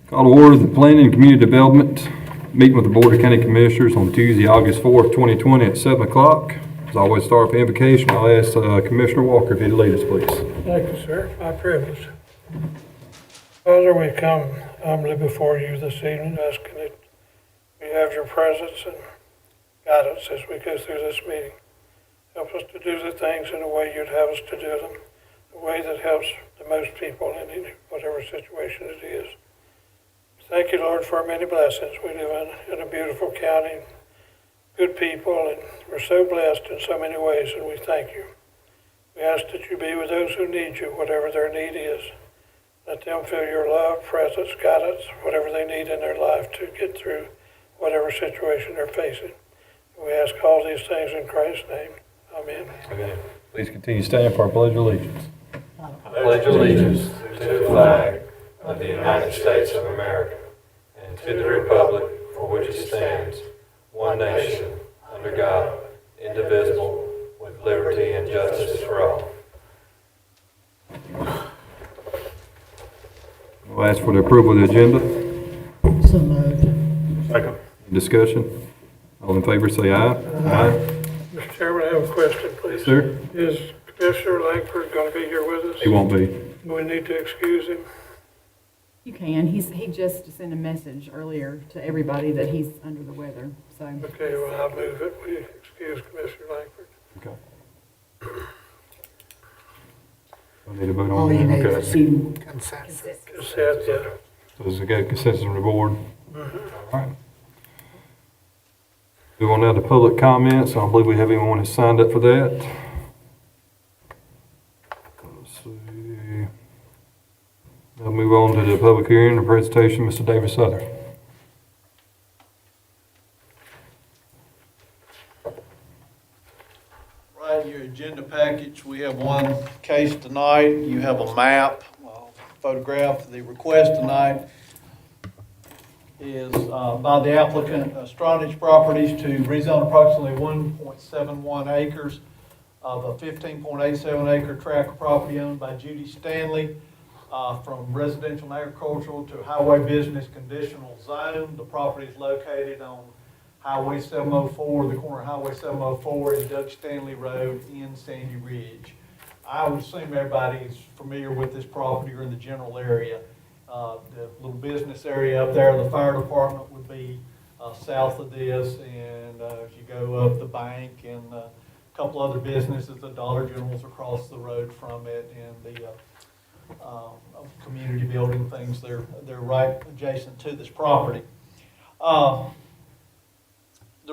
Call to order the Planning and Community Development meeting with the Board of County Commissioners on Tuesday, August 4th, 2020 at 7 o'clock. As always, start with invocation. I'll ask Commissioner Walker if he'd lead us, please. Thank you, sir. It's my privilege. Father, we come humbly before you this evening, asking that we have your presence and guidance as we go through this meeting. Help us to do the things in the way you'd have us to do them, the way that helps the most people in whatever situation it is. Thank you, Lord, for our many blessings. We live in a beautiful county, good people, and we're so blessed in so many ways, and we thank you. We ask that you be with those who need you, whatever their need is. Let them feel your love, presence, guidance, whatever they need in their life to get through whatever situation they're facing. We ask all these things in Christ's name. Amen. Amen. Please continue standing for our Pledge of Allegiance. I pledge allegiance to the flag of the United States of America and to the republic for which it stands, one nation, under God, indivisible, with liberty and justice for all. I'll ask for the approval of the agenda. So moved. Second. Any discussion? All in favor say aye. Aye. Mr. Chairman, I have a question, please. Yes, sir. Is Commissioner Langford going to be here with us? He won't be. Do we need to excuse him? You can. He just sent a message earlier to everybody that he's under the weather. So Okay, well, I'll move it. We excuse Commissioner Langford. Okay. I need to vote All on you need that. is Okay. consensus. Consent, yeah. So does it get consensus from the board? Mm-hmm. All right. Move on now to public comments. I don't believe we have anyone who signed up for that. Let's see. I'll move on to the public hearing and presentation. Mr. David Sutter. Right, in your agenda package, we have one case tonight. You have a map, photograph. The request tonight is by the applicant, Stronach Properties, to rezone approximately 1.71 acres of a 15.87 acre tract of property owned by Judy Stanley from residential and agricultural to highway business conditional zone. The property is located on Highway 704, the corner of Highway 704 and Doug Stanley Road in Sandy Ridge. I would assume everybody is familiar with this property or in the general area. The little business area up there, the fire department would be south of this, and if you go up the bank and a couple other businesses, the Dollar General's across the road from it, and the community building things, they're right adjacent to this property. The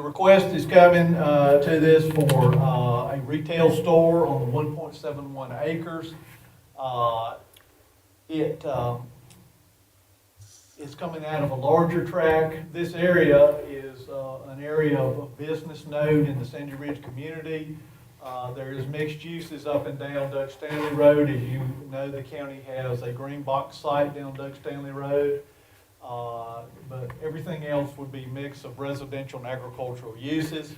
request is coming to this for a retail store on the 1.71 acres. It's coming out of a larger tract. This area is an area of business node in the Sandy Ridge community. There is mixed uses up and down Doug Stanley Road. As you know, the county has a green box site down Doug Stanley Road. But everything else would be mix of residential and agricultural uses.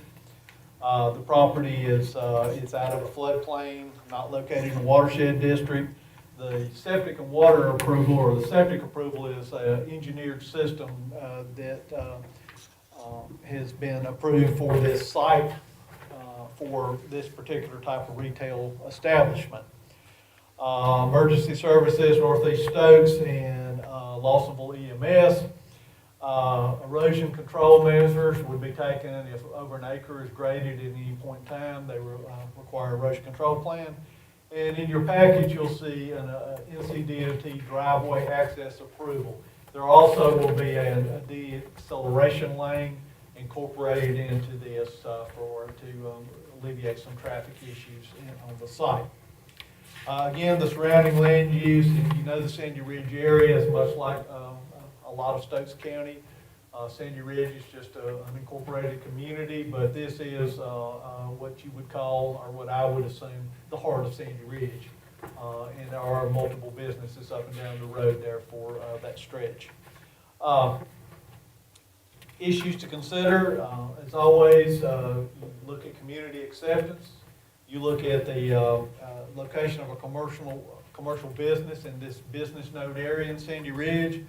The property is it's out of a floodplain, not located in a watershed district. The septic and water approval, or the septic approval, is an engineered system that has been approved for this site for this particular type of retail establishment. Emergency services, Northeast Stokes, and Lawsonville EMS. Erosion control measures would be taken if over an acre is graded at any point in time. They require a erosion control plan. And in your package, you'll see an NCDOT driveway access approval. There also will be a deceleration lane incorporated into this to alleviate some traffic issues on the site. Again, the surrounding land use, if you know the Sandy Ridge area, is much like a lot of Stokes County. Sandy Ridge is just an unincorporated community, but this is what you would call, or what I would assume, the heart of Sandy Ridge. And there are multiple businesses up and down the road there for that stretch. Issues to consider, as always, you look at community acceptance. You look at the location of a commercial business in this business node area in Sandy Ridge.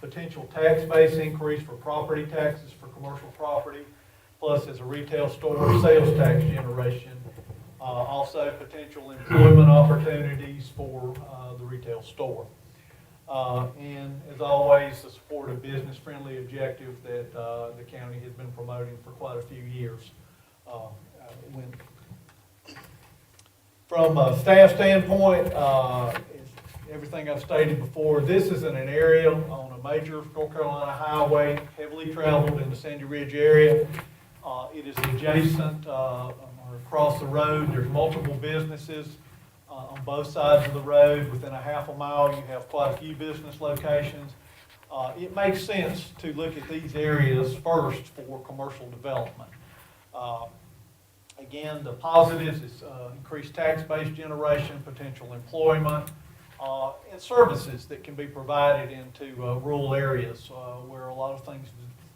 potential tax base increase for property taxes for commercial property, plus as a retail store, sales tax generation. Also potential employment opportunities for the retail store. And as always, the support of business-friendly objective that the county has been promoting for quite a few years. From a staff standpoint, everything I've stated before, this is in an area on a major North Carolina highway, heavily traveled in the Sandy Ridge area. It is adjacent or across the road. There's multiple businesses on both sides of the road. Within a half a mile, you have quite a few business locations. It makes sense to look at these areas first for commercial development. Again, the positives is increased tax base generation, potential employment, and services that can be provided into rural areas where a lot of things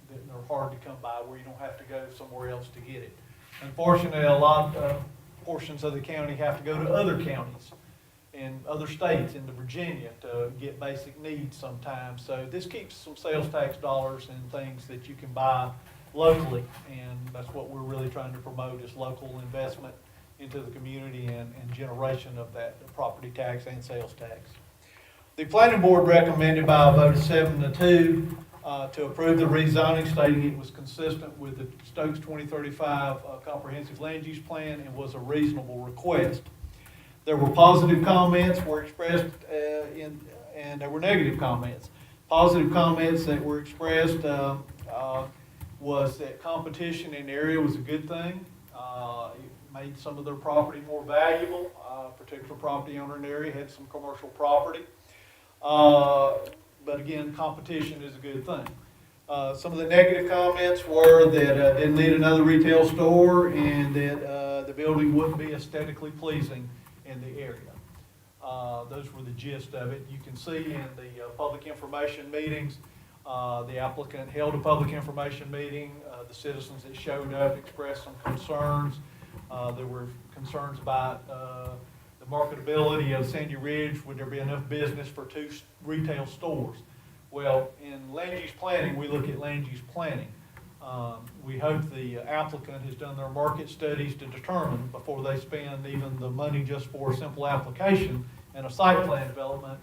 that are hard to come by, where you don't have to go somewhere else to get it. Unfortunately, a lot of portions of the county have to go to other counties and other states into Virginia to get basic needs sometimes. So this keeps some sales tax dollars and things that you can buy locally, and that's what we're really trying to promote, is local investment into the community and generation of that property tax and sales tax. The planning board recommended by a vote of 7-2 to approve the rezoning, stating it was consistent with the Stokes 2035 comprehensive land use plan and was a reasonable request. There were positive comments were expressed and there were negative comments. Positive comments that were expressed was that competition in the area was a good thing. It made some of their property more valuable. Particular property owner in the area had some commercial property. But again, competition is a good thing. Some of the negative comments were that didn't need another retail store and that the building wouldn't be aesthetically pleasing in the area. Those were the gist of it. You can see in the public information meetings, the applicant held a public information meeting. The citizens that showed up expressed some concerns. There were concerns about the marketability of Sandy Ridge. Would there be enough business for 2 retail stores? Well, in land use planning, we look at land use planning. We hope the applicant has done their market studies to determine before they spend even the money just for a simple application and a site plan development.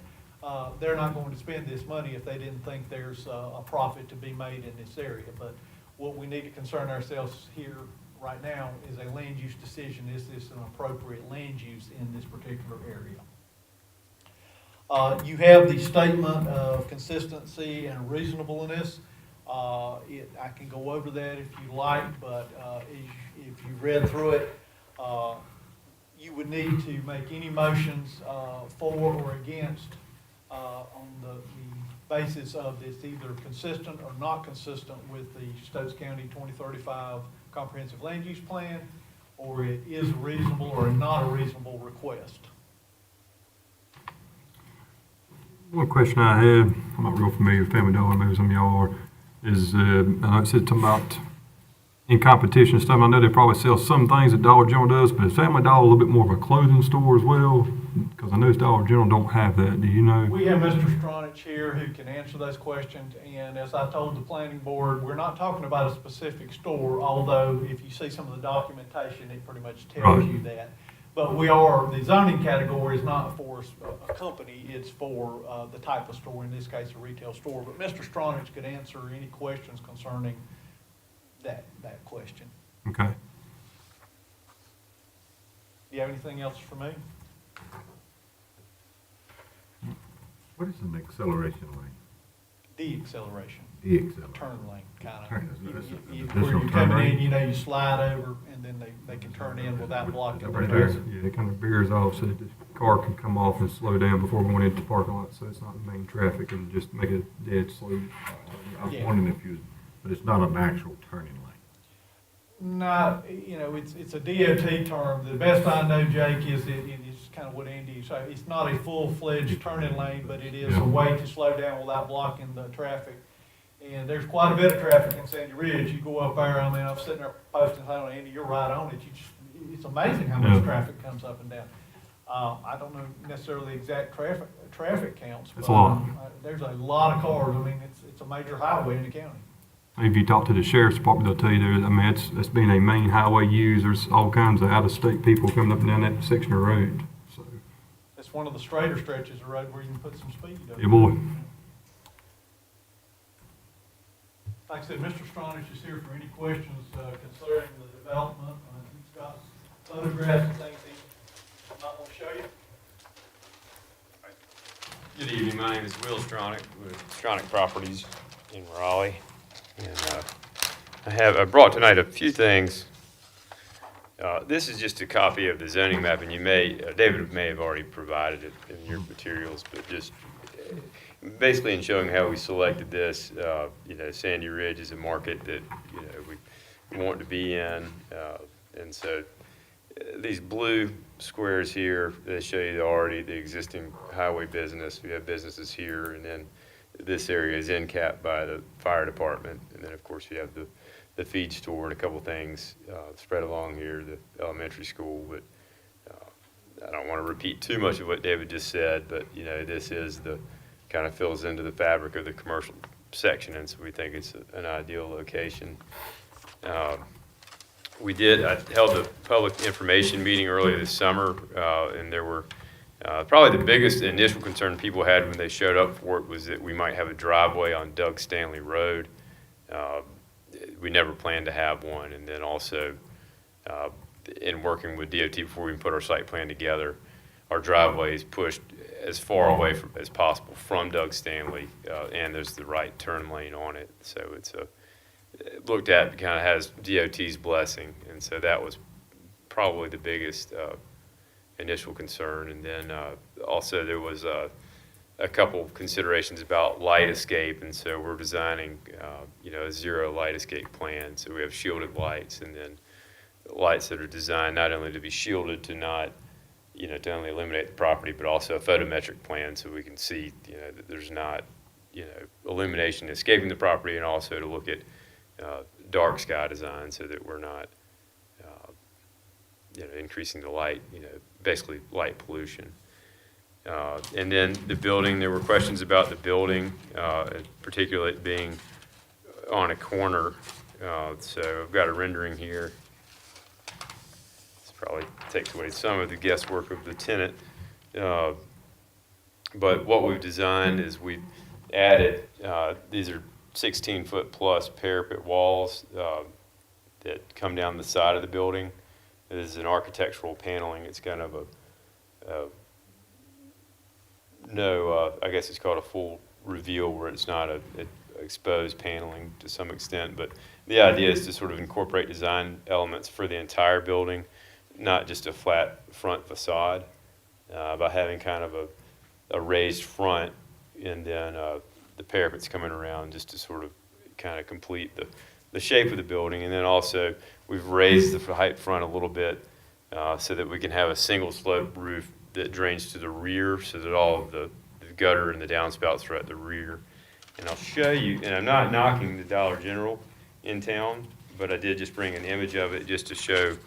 They're not going to spend this money if they didn't think there's a profit to be made in this area. But what we need to concern ourselves here right now is a land use decision. Is this an appropriate land use in this particular area? You have the statement of consistency and reasonableness. I can go over that if you like, but if you read through it, you would need to make any motions for or against on the basis of this either consistent or not consistent with the Stokes County 2035 Comprehensive Land Use Plan, or it is a reasonable or not a reasonable request. One question I had, I'm not real familiar with Family Dollar, maybe some of y'all are, is, I know it said something about in competition and stuff. I know they probably sell some things that Dollar General does, but is Family Dollar a little bit more of a clothing store as well? Because I know Dollar General don't have that. Do you know? We have Mr. Stronich here who can answer those questions, and as I told the planning board, we're not talking about a specific store, although if you see some of the documentation, it pretty much tells you that. But the zoning category is not for a company, it's for the type of store, in this case a retail store. But Mr. Stronich could answer any questions concerning that question. Okay. Do you have anything else for me? What is an acceleration lane? De-acceleration. De-acceleration. Turn lane, kind Turn, of. that's an Where additional you're turn coming lane? in, you slide over, and then they can turn in without blocking the Right traffic. there. Yeah, it kind of veers off so that the car can come off and slow down before going into the parking lot, so it's not main traffic, and just make it dead slow. I was Yeah. wondering if you, but it's not an actual turning lane. Not, it's a DOT term. The best I know, Jake, is it's kind of what Andy said. It's not a full-fledged turning lane, but it is a way to slow down without blocking the traffic. And there's quite a bit of traffic in Sandy Ridge. You go up there, I'm sitting there posting, Andy, you're right on it. It's amazing how much traffic comes up and down. I don't know necessarily exact traffic counts. That's but, a lot. There's a lot of cars. I mean, it's a major highway in the county. If you talk to the sheriff's department, they'll tell you there, I mean, it's been a main highway used. There's all kinds of out-of-state people coming up and down that section of road, so. It's one of the straighter stretches of road where you can put some speed up. Yeah, boy. Like I said, Mr. Stronach is here for any questions concerning the development. He's got photographs and things he might want to show you. Good evening, my name is Will Stronach with Stronach Properties in Raleigh. And I brought tonight a few things. This is just a copy of the zoning map, and David may have already provided it in your materials, but just basically in showing how we selected this, Sandy Ridge is a market that, we want to be in. And so these blue squares here, they show you the existing highway business. We have businesses here, and then this area is capped by the fire department. And then, of course, you have the feed store and a couple things spread along here, the elementary school. But I don't want to repeat too much of what David just said, but, this is kind of fills into the fabric of the commercial section, and so we think it's an ideal location. I held a public information meeting earlier this summer, and there were probably the biggest initial concern people had when they showed up for it was that we might have a driveway on Doug Stanley Road. We never planned to have one, and then also in working with DOT before we put our site plan together, our driveway is pushed as far away as possible from Doug Stanley, and there's the right turn lane on it. So it's looked at, kind of has DOT's blessing, and so that was probably the biggest initial concern. And then also there was a couple of considerations about light escape, and so we're designing a zero light escape plan. So we have shielded lights, and then lights that are designed not only to be shielded to not to only eliminate the property, but also a photometric plan so we can see, that there's not, illumination escaping the property, and also to look at dark sky design so that we're not, increasing the light, basically light pollution. And then the building, there were questions about the building, particularly it being on a corner. So I've got a rendering here. Probably takes away some of the guesswork of the tenant. But what we've designed is we've added, these are 16-foot plus parapet walls that come down the side of the building. This is an architectural paneling. It's kind of I guess it's called a full reveal where it's not a exposed paneling to some extent. But the idea is to sort of incorporate design elements for the entire building, not just a flat front facade, by having kind of a raised front, and then the parapets coming around just to sort of kind of complete the shape of the building. And then also we've raised the height front a little bit so that we can have a single slope roof that drains to the rear, so that all of the gutter and the downspouts are at the rear. And I'll show you, and I'm not knocking the Dollar General in town, but I did just bring an image of it just to show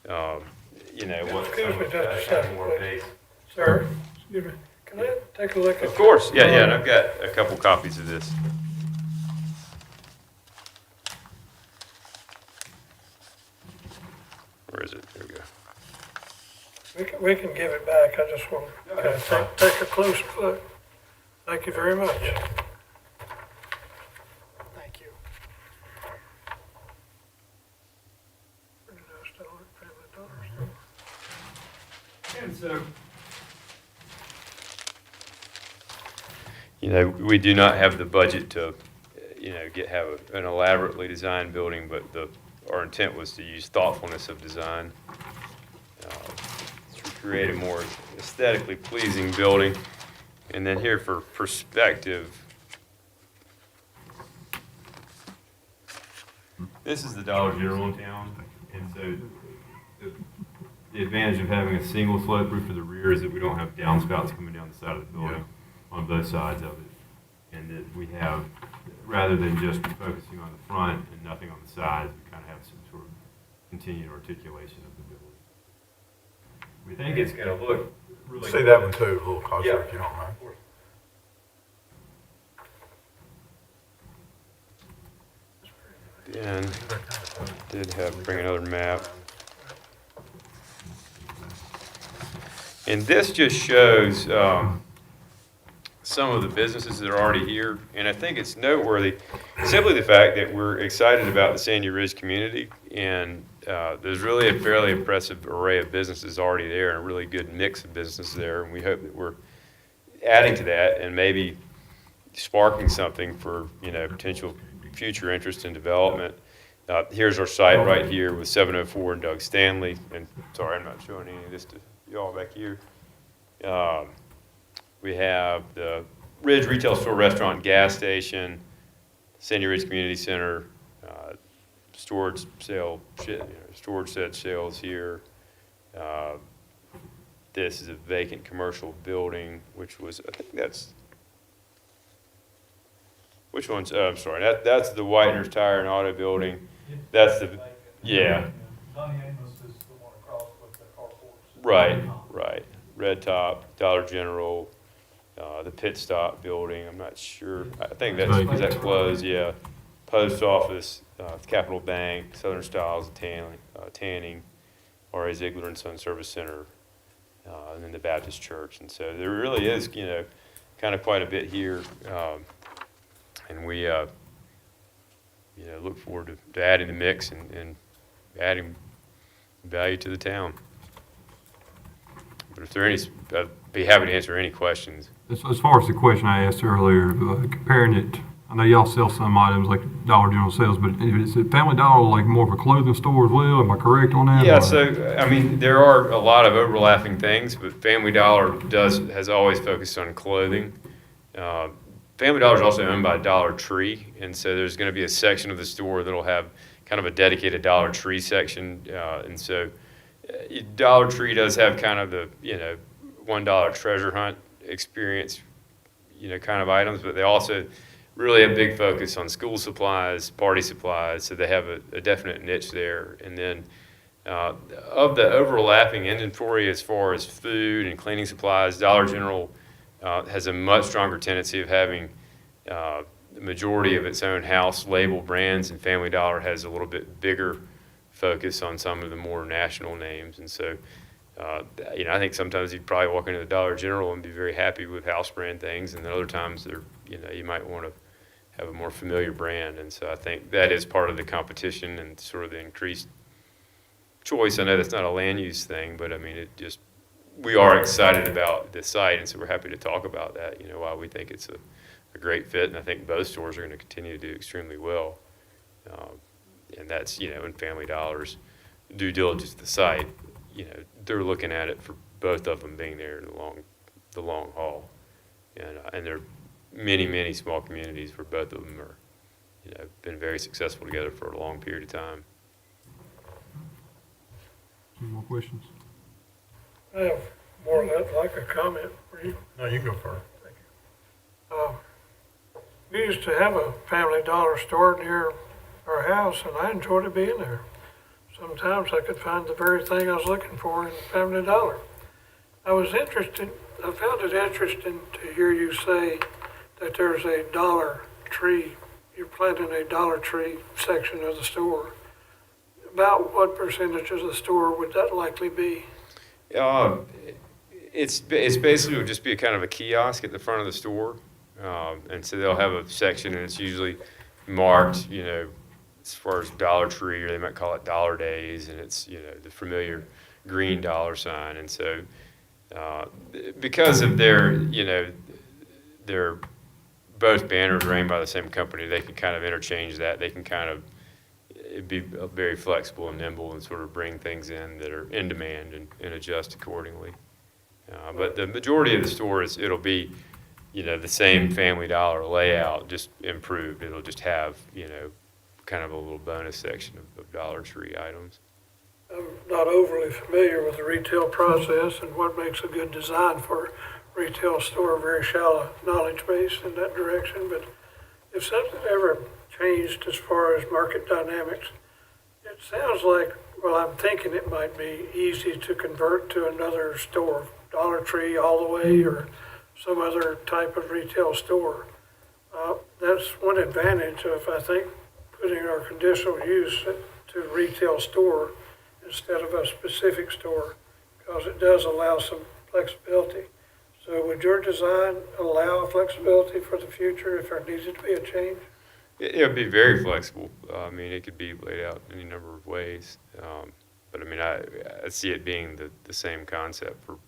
what Excuse me just a kind second, of more please. base. Sir, excuse me, can I take a look at? Of course, yeah, and I've got a couple copies of this. Where is it? There we go. We can give it back, I just want to take a closer look. Thank you very much. Thank you. Where did I start? Family Dollar Store. And so, we do not have the budget to, have an elaborately designed building, but our intent was to use thoughtfulness of design to create a more aesthetically pleasing building. And then here for perspective, this is the Dollar General in town, and so the advantage of having a single slope roof for the rear is that we don't have downspouts coming down the side of the building on both sides of it. And that we have, rather than just focusing on the front and nothing on the sides, we kind of have some sort of continued articulation of the building. We think it's going to look really. See that one too, a little closer, if you don't mind. And did have, bring another map. And this just shows some of the businesses that are already here. And I think it's noteworthy, simply the fact that we're excited about the Sandy Ridge community. And there's really a fairly impressive array of businesses already there and a really good mix of businesses there. And we hope that we're adding to that and maybe sparking something for, potential future interest in development. Here's our site right here with 704 and Doug Stanley. And sorry, I'm not showing any of this to y'all back here. We have the Ridge Retail Store, Restaurant, and Gas Station, Sandy Ridge Community Center, storage shed sales here. This is a vacant commercial building, which was, I think that's, which one's, I'm sorry, that's the Whitener's Tire and Auto Building. That's the, yeah. Donnie Amos is the one across with the carports. Right. Red Top, Dollar General, the Pit Stop Building, I'm not sure. I think that's closed, yeah. Post Office, Capital Bank, Southern Styles Tanning, R.A. Ziegler and Son Service Center, and then the Baptist Church. And so there really is, kind of quite a bit here. And we, look forward to adding the mix and adding value to the town. But if there are any, I'd be happy to answer any questions. As far as the question I asked earlier, comparing it, I know y'all sell some items like Dollar General sells, but is it Family Dollar like more of a clothing store as well? Am I correct on that? Yeah, or? so, I mean, there are a lot of overlapping things, but Family Dollar has always focused on clothing. Family Dollar is also owned by Dollar Tree, and so there's going to be a section of the store that'll have kind of a dedicated Dollar Tree section, and so Dollar Tree does have kind of the, $1 treasure hunt experience, kind of items, but they also really have a big focus on school supplies, party supplies, so they have a definite niche there. And then of the overlapping inventory as far as food and cleaning supplies, Dollar General has a much stronger tendency of having the majority of its own house label brands, and Family Dollar has a little bit bigger focus on some of the more national names. And so, I think sometimes you'd probably walk into the Dollar General and be very happy with house brand things, and then other times you might want to have a more familiar brand. And so I think that is part of the competition and sort of the increased choice. I know that's not a land use thing, but I mean, we are excited about this site, and so we're happy to talk about that, why we think it's a great fit, and I think both stores are going to continue to do extremely well. And that's, in Family Dollar's due diligence of the site, they're looking at it for both of them being there the long haul. And there are many, many small communities where both of them are, been very successful together for a long period of time. Any more questions? I have more like a comment for you. No, you go first. Thank you. We used to have a Family Dollar store near our house, and I enjoyed it being there. Sometimes I could find the very thing I was looking for in Family Dollar. I found it interesting to hear you say that there's a Dollar Tree, you're planning a Dollar Tree section of the store. About what percentage of the store would that likely be? It's basically would just be a kind of a kiosk at the front of the store, and so they'll have a section, and it's usually marked, as far as Dollar Tree, or they might call it Dollar Days, and it's the familiar green dollar sign. And so because of their both banners are owned by the same company, they can kind of interchange that. They can kind of be very flexible and nimble and sort of bring things in that are in demand and adjust accordingly. But the majority of the store it'll be, the same Family Dollar layout, just improved. It'll just have, kind of a little bonus section of Dollar Tree items. I'm not overly familiar with the retail process and what makes a good design for a retail store, very shallow knowledge base in that direction. But if something ever changed as far as market dynamics, it sounds like, well, I'm thinking it might be easy to convert to another store Dollar Tree all the way or some other type of retail store. That's one advantage of, I think, putting our conditional use to retail store instead of a specific store, because it does allow some flexibility. So would your design allow flexibility for the future if there needed to be a change? It would be very flexible. I mean, it could be laid out any number of ways. But I mean, I see it being the same concept for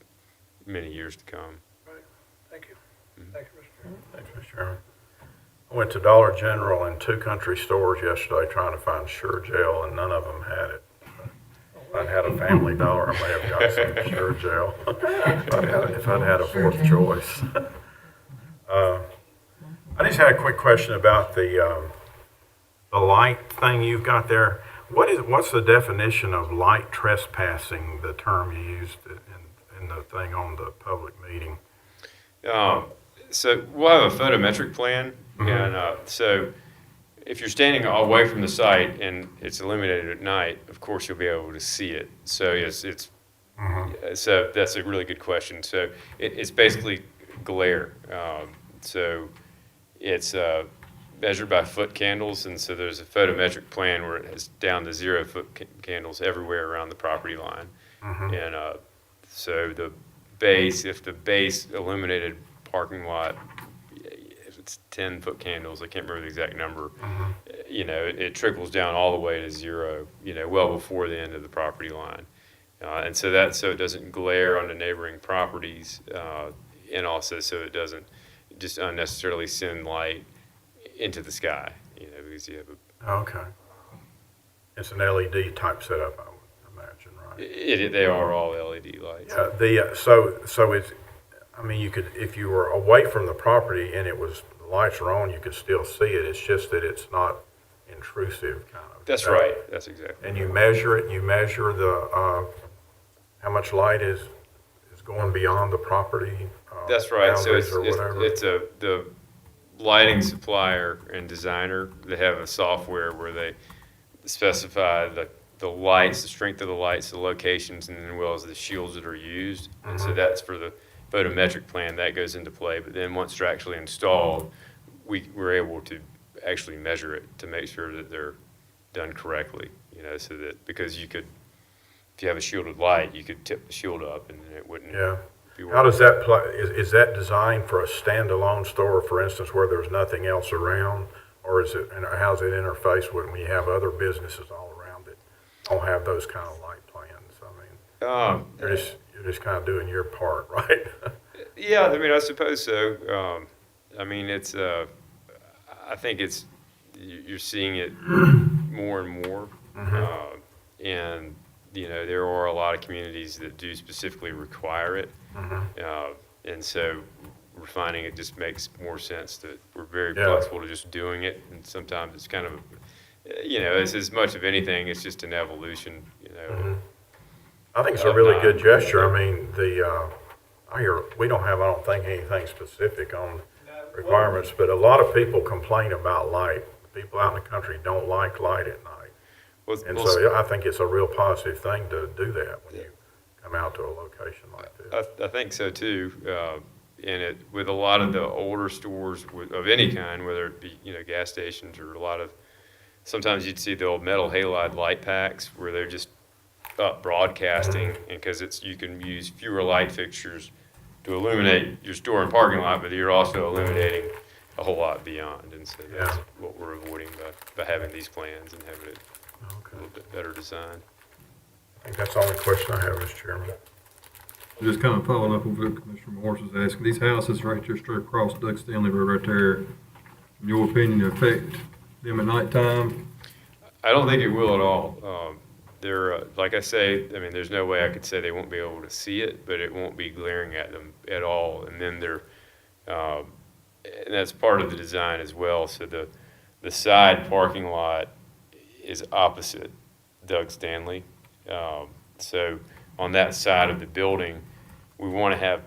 many years to come. Right. Thank you. Thank you, Mr. Chairman. Thanks, Mr. Chairman. I went to Dollar General and 2 country stores yesterday trying to find Sure Gel, and none of them had it. If I'd had a Family Dollar, I may have got some Sure Gel if I'd had a fourth choice. I just had a quick question about the light thing you've got there. What's the definition of light trespassing, the term you used in the thing on the public meeting? So we'll have a photometric plan, and so if you're standing away from the site and it's illuminated at night, of course you'll be able to see it. So yes, so that's a really good question. So it's basically glare. So it's measured by foot candles, and so there's a photometric plan where it has down to 0 foot candles everywhere around the property line. And so if the base illuminated parking lot, if it's 10 foot candles, I can't remember the exact number, it trickles down all the way to 0, well before the end of the property line. And so it doesn't glare on the neighboring properties, and also so it doesn't just unnecessarily send light into the sky, because you have Okay. It's an LED type setup, I would imagine, right? they are all LED lights. Yeah, so it's, I mean, you could, if you were away from the property and the lights are on, you could still see it. It's just that it's not intrusive, kind of. That's right. That's exactly. And you measure it. You measure the how much light is going beyond the property. That's right. So boundaries the lighting supplier and designer, they have a software where they specify the lights, the strength of the lights, the locations, and as well as the shields that are used. And so that's for the photometric plan that goes into play. But then once they're actually installed, we're able to actually measure it to make sure that they're done correctly. So that because if you have a shielded light, you could tip the shield up and then it wouldn't. Yeah. be How does working. that play? Is that designed for a standalone store, for instance, where there's nothing else around, or is it? And how's it interface when you have other businesses all around that don't have those kind of light plans? I mean, you're just kind of doing your part, right? Yeah, I mean, I suppose so. I mean, it's. I think you're seeing it more and more, and there are a lot of communities that do specifically require it, and so we're finding it just makes more sense that we're very flexible to just doing it, and sometimes it's kind of, it's as much of anything, it's just an evolution, I think it's a really good gesture. I mean, we don't have, I don't think, anything specific on requirements, but a lot of people complain about light. People out in the country don't like light at night. And so I think it's a real positive thing to do that when you come out to a location like this. I think so too. And with a lot of the older stores of any kind, whether it be gas stations or sometimes you'd see the old metal halide light packs where they're just up broadcasting, and because you can use fewer light fixtures to illuminate your store and parking lot, but you're also illuminating a whole lot beyond, and so that's what we're avoiding by having these plans and having it a little bit better designed. I think that's the only question I have, Mr. Chairman. Just kind of following up on what Commissioner Morris was asking, these houses right there straight across Doug Stanley Road right there, in your opinion, affect them at nighttime? I don't think it will at all. They're, like I say, I mean, there's no way I could say they won't be able to see it, but it won't be glaring at them at all. And then and that's part of the design as well. So the side parking lot is opposite Doug Stanley. So on that side of the building, we want to have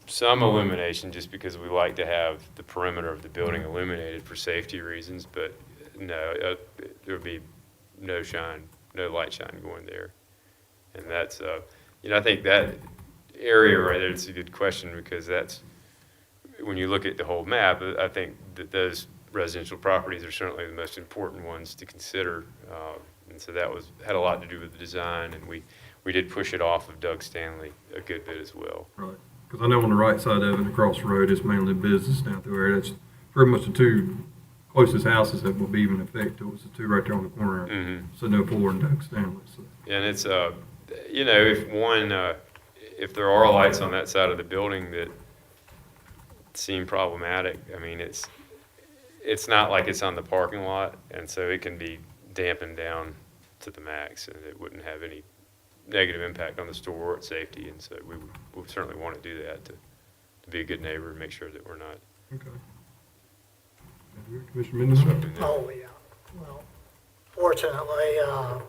some illumination just because we like to have the perimeter of the building illuminated for safety reasons, but no, there would be no light shine going there. And that's, I think that area right there, it's a good question, because that's, when you look at the whole map, I think that those residential properties are certainly the most important ones to consider. And so that had a lot to do with the design, and we did push it off of Doug Stanley a good bit as well. Right. Because I know on the right side of it, across the road, it's mainly business down through there. That's pretty much the two closest houses that will be even affected. It was the two right there on the corner. Mhm. So no Ford and Doug Stanley. So. And it's, you know, if there are lights on that side of the building that seem problematic, I mean, it's not like it's on the parking lot, and so it can be dampened down to the max, and it wouldn't have any negative impact on the store or its safety, and so we would certainly want to do that to be a good neighbor and make sure that we're not. Okay. Commissioner Mendes? Oh, yeah. Well, fortunately, I'm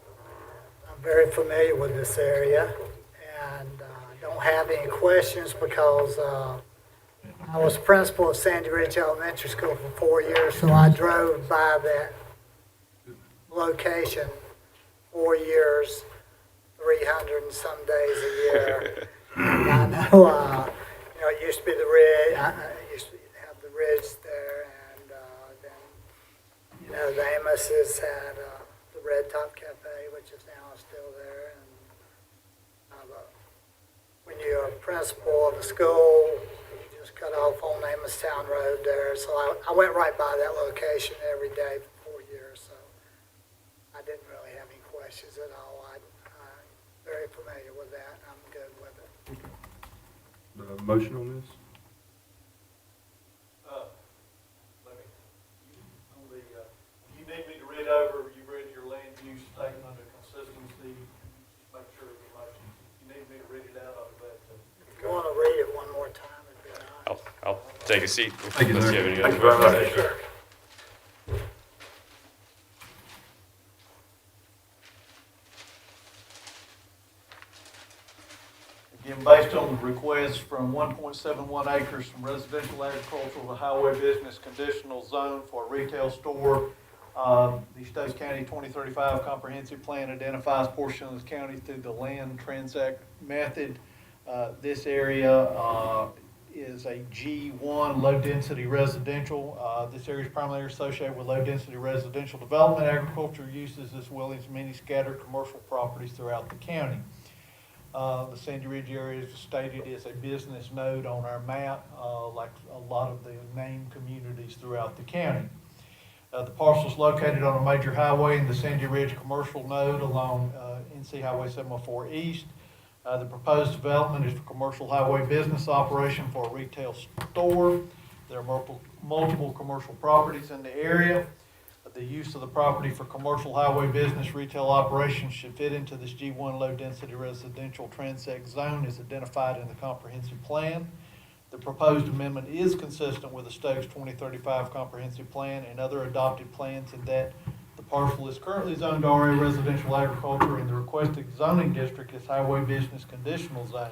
very familiar with this area and don't have any questions because I was principal of Sandy Ridge Elementary School for 4 years, so I drove by that location 4 years, 300 and some days a year. And I know, it used to be the ridge. I used to have the ridge there, and then, the Amos's had the Red Top Cafe, which is now still there. And when you're a principal of a school, you just cut off on Amostown Road there. So I went right by that location every day for 4 years. So I didn't really have any questions at all. I'm very familiar with that. I'm good with it. Do I have a motion on this? You need me to read over, you read your land use statement of consistency, just make sure of the motion. You need me to read it out of that. If you want to read it one more time, it'd be nice. I'll take a seat. Thank you, Unless sir. have any Thank other you very questions. much. Again, based on the request from 1.71 acres from residential agricultural to highway business conditional zone for a retail store, the Stokes County 2035 Comprehensive Plan identifies portion of the county through the land transact method. This area is a G1 low-density residential. This area is primarily associated with low-density residential development, agricultural uses, as well as many scattered commercial properties throughout the county. The Sandy Ridge area is stated as a business node on our map, like a lot of the named communities throughout the county. The parcel is located on a major highway in the Sandy Ridge commercial node along NC Highway 704 East. The proposed development is for commercial highway business operation for a retail store. There are multiple commercial properties in the area. The use of the property for commercial highway business retail operations should fit into this G1 low-density residential transect zone as identified in the comprehensive plan. The proposed amendment is consistent with the Stokes 2035 comprehensive plan and other adopted plans in that the parcel is currently zoned RA residential agriculture and the requested zoning district is highway business conditional zone.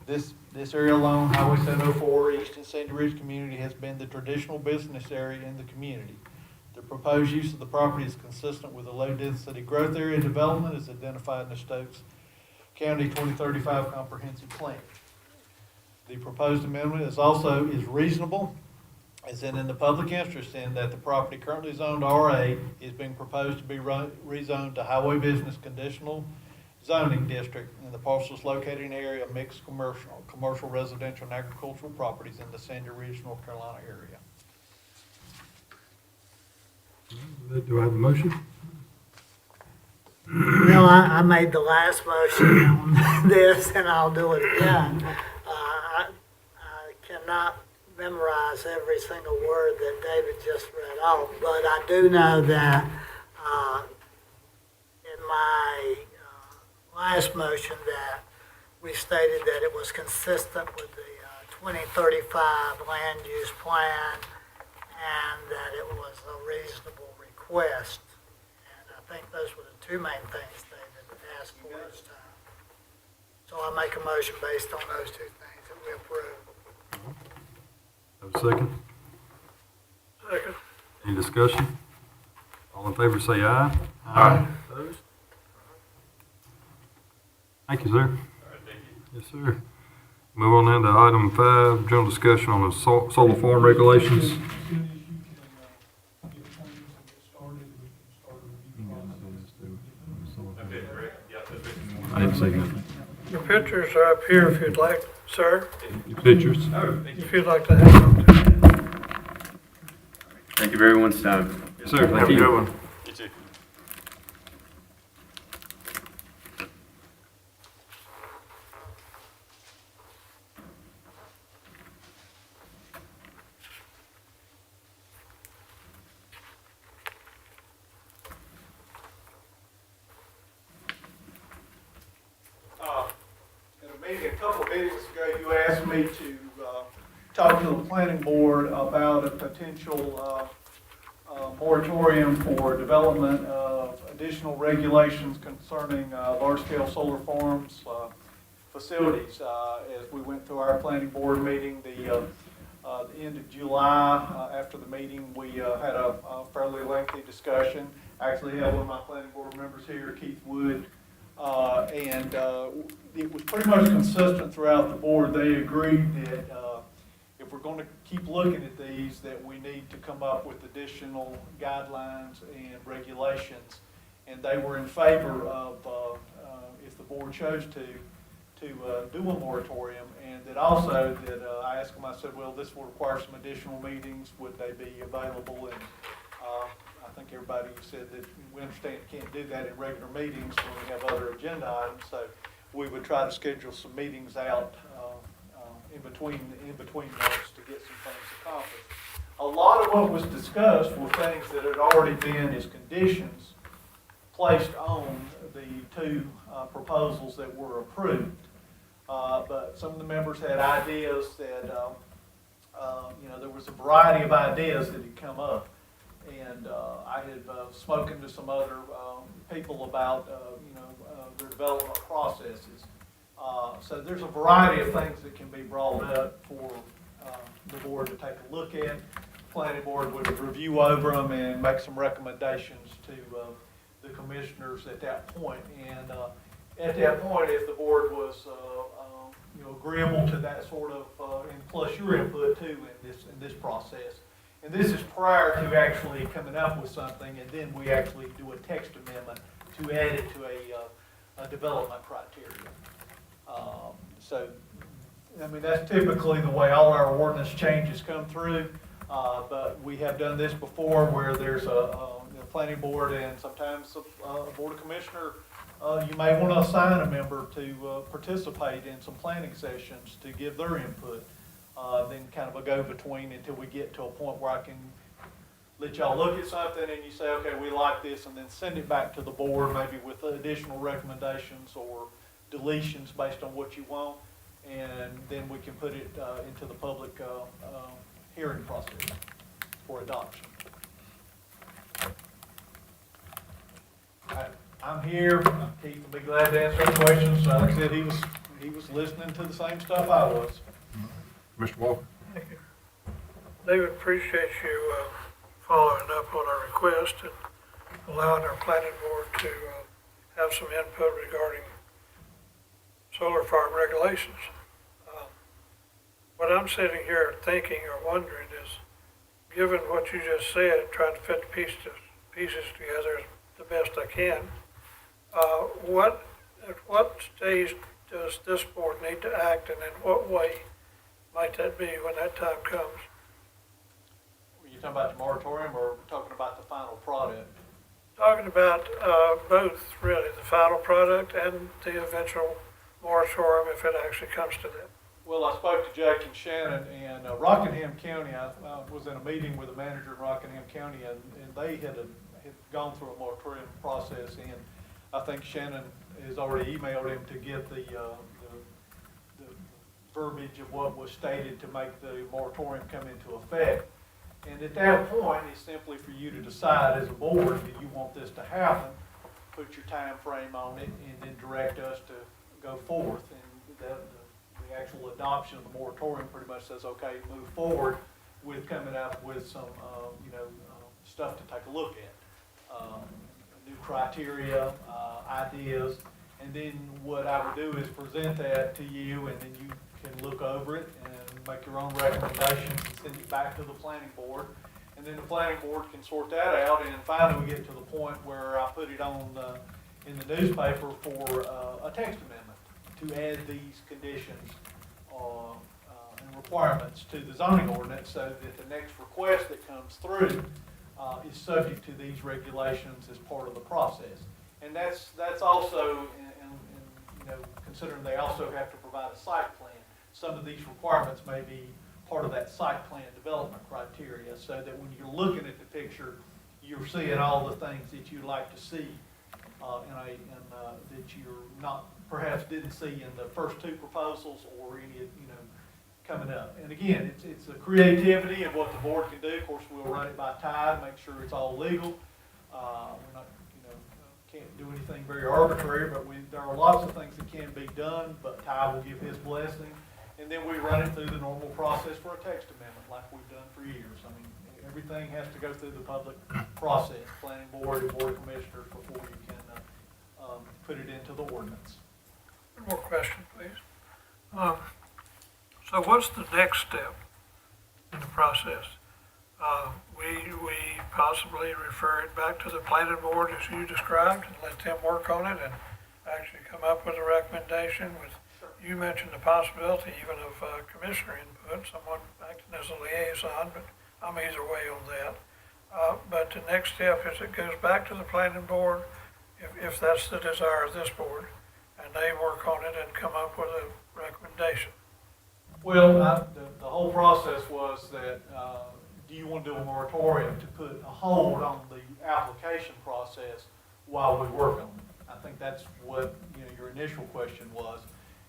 This area along Highway 704 East and Sandy Ridge community has been the traditional business area in the community. The proposed use of the property is consistent with the low-density growth area development as identified in the Stokes County 2035 Comprehensive Plan. The proposed amendment is reasonable, as in the public interest in that the property currently zoned RA is being proposed to be rezoned to Highway Business Conditional Zoning District, and the parcel is located in an area of mixed commercial, residential, and agricultural properties in the Sandy Ridge, North Carolina area. Do I have a motion? No, I made the last motion on this, and I'll do it again. I cannot memorize every single word that David just read off, but I do know that in my last motion that we stated that it was consistent with the 2035 land use plan and that it was a reasonable request. And I think those were the two main things David asked for this time. So I make a motion based on those two things that we approve. Have a second? Second. Any discussion? All in favor say aye. Aye. Opposed? Thank you, sir. Yes, sir. Move on then to item 5, general discussion on the solar farm regulations. As soon as you can, get plans and get started, we can start a review process. I didn't see nothing. The pictures are up here if you'd like, sir, Your pictures? if you'd like to have them. Thank you for everyone's time. Yes, sir. Have a good one. You too. In a meeting, a couple of meetings ago, you asked me to talk to the planning board about a potential moratorium for development of additional regulations concerning large-scale solar farms facilities. As we went through our planning board meeting, the end of July, after the meeting, we had a fairly lengthy discussion. I actually had one of my planning board members here, Keith Wood, and it was pretty much consistent throughout the board. They agreed that if we're going to keep looking at these, that we need to come up with additional guidelines and regulations. And they were in favor of, if the board chose to do a moratorium, and that also that I asked them, I said, well, this will require some additional meetings. Would they be available? And I think everybody said that we understand you can't do that in regular meetings when we have other agenda items. So we would try to schedule some meetings out in between months to get some things accomplished. A lot of what was discussed were things that had already been as conditions placed on the two proposals that were approved. But some of the members had ideas that, there was a variety of ideas that had come up. And I had spoken to some other people about, their development processes. So there's a variety of things that can be brought up for the board to take a look at. Planning board would review over them and make some recommendations to the commissioners at that point. And at that point, if the board was agreeable to that sort of, and plus your input too in this process. And this is prior to actually coming up with something, and then we actually do a text amendment to add it to a development criteria. So, I mean, that's typically the way all our ordinance changes come through. But we have done this before where there's a planning board and sometimes a board of commissioner. You may want to assign a member to participate in some planning sessions to give their input. Then kind of a go-between until we get to a point where I can let y'all look at something and you say, okay, we like this, and then send it back to the board, maybe with additional recommendations or deletions based on what you want, and then we can put it into the public hearing process for adoption. I'm here. Keith will be glad to answer any questions. Like I said, he was listening to the same stuff I was. Mr. Walker? Thank you. David, appreciate you following up on our request and allowing our planning board to have some input regarding solar farm regulations. What I'm sitting here thinking or wondering is, given what you just said, trying to fit the pieces together the best I can, at what stage does this board need to act, and in what way might that be when that time comes? Were you talking about the moratorium or talking about the final product? Talking about both, really, the final product and the eventual moratorium, if it actually comes to that. Well, I spoke to Jack and Shannon, and Rockingham County, I was in a meeting with the manager in Rockingham County, and they had gone through a moratorium process, and I think Shannon has already emailed him to get the verbiage of what was stated to make the moratorium come into effect. And at that point, it's simply for you to decide as a board, do you want this to happen, put your time frame on it, and then direct us to go forth. And the actual adoption of the moratorium pretty much says, okay, move forward with coming up with some, stuff to take a look at. New criteria, ideas, and then what I would do is present that to you, and then you can look over it and make your own recommendations and send it back to the planning board. And then the planning board can sort that out, and finally we get to the point where I put it on, in the newspaper for, a text amendment to add these conditions, and requirements to the zoning ordinance, so that the next request that comes through, is subject to these regulations as part of the process. And that's also, you know, considering they also have to provide a site plan, some of these requirements may be part of that site plan development criteria, so that when you're looking at the picture, you're seeing all the things that you'd like to see, that you're not, perhaps didn't see in the first two proposals or any, you know, coming up. And again, it's the creativity of what the board can do. Of course, we'll run it by tide, make sure it's all legal. We're not, you know, can't do anything very arbitrary, but there are lots of things that can be done, but Ty will give his blessing. And then we run it through the normal process for a text amendment like we've done for years. I mean, everything has to go through the public process, planning board and board of commissioners, before you can put it into the ordinance. One more question, please. So what's the next step in the process? We possibly refer it back to the planning board as you described and let them work on it and actually come up with a recommendation with, you mentioned the possibility even of commissioner input, someone acting as a liaison, but I'm either way on that. But the next step is it goes back to the planning board, if that's the desire of this board, and they work on it and come up with a recommendation. Well, the whole process was that, do you want to do a moratorium to put a hold on the application process while we work on it? I think that's what, you know, your initial question was.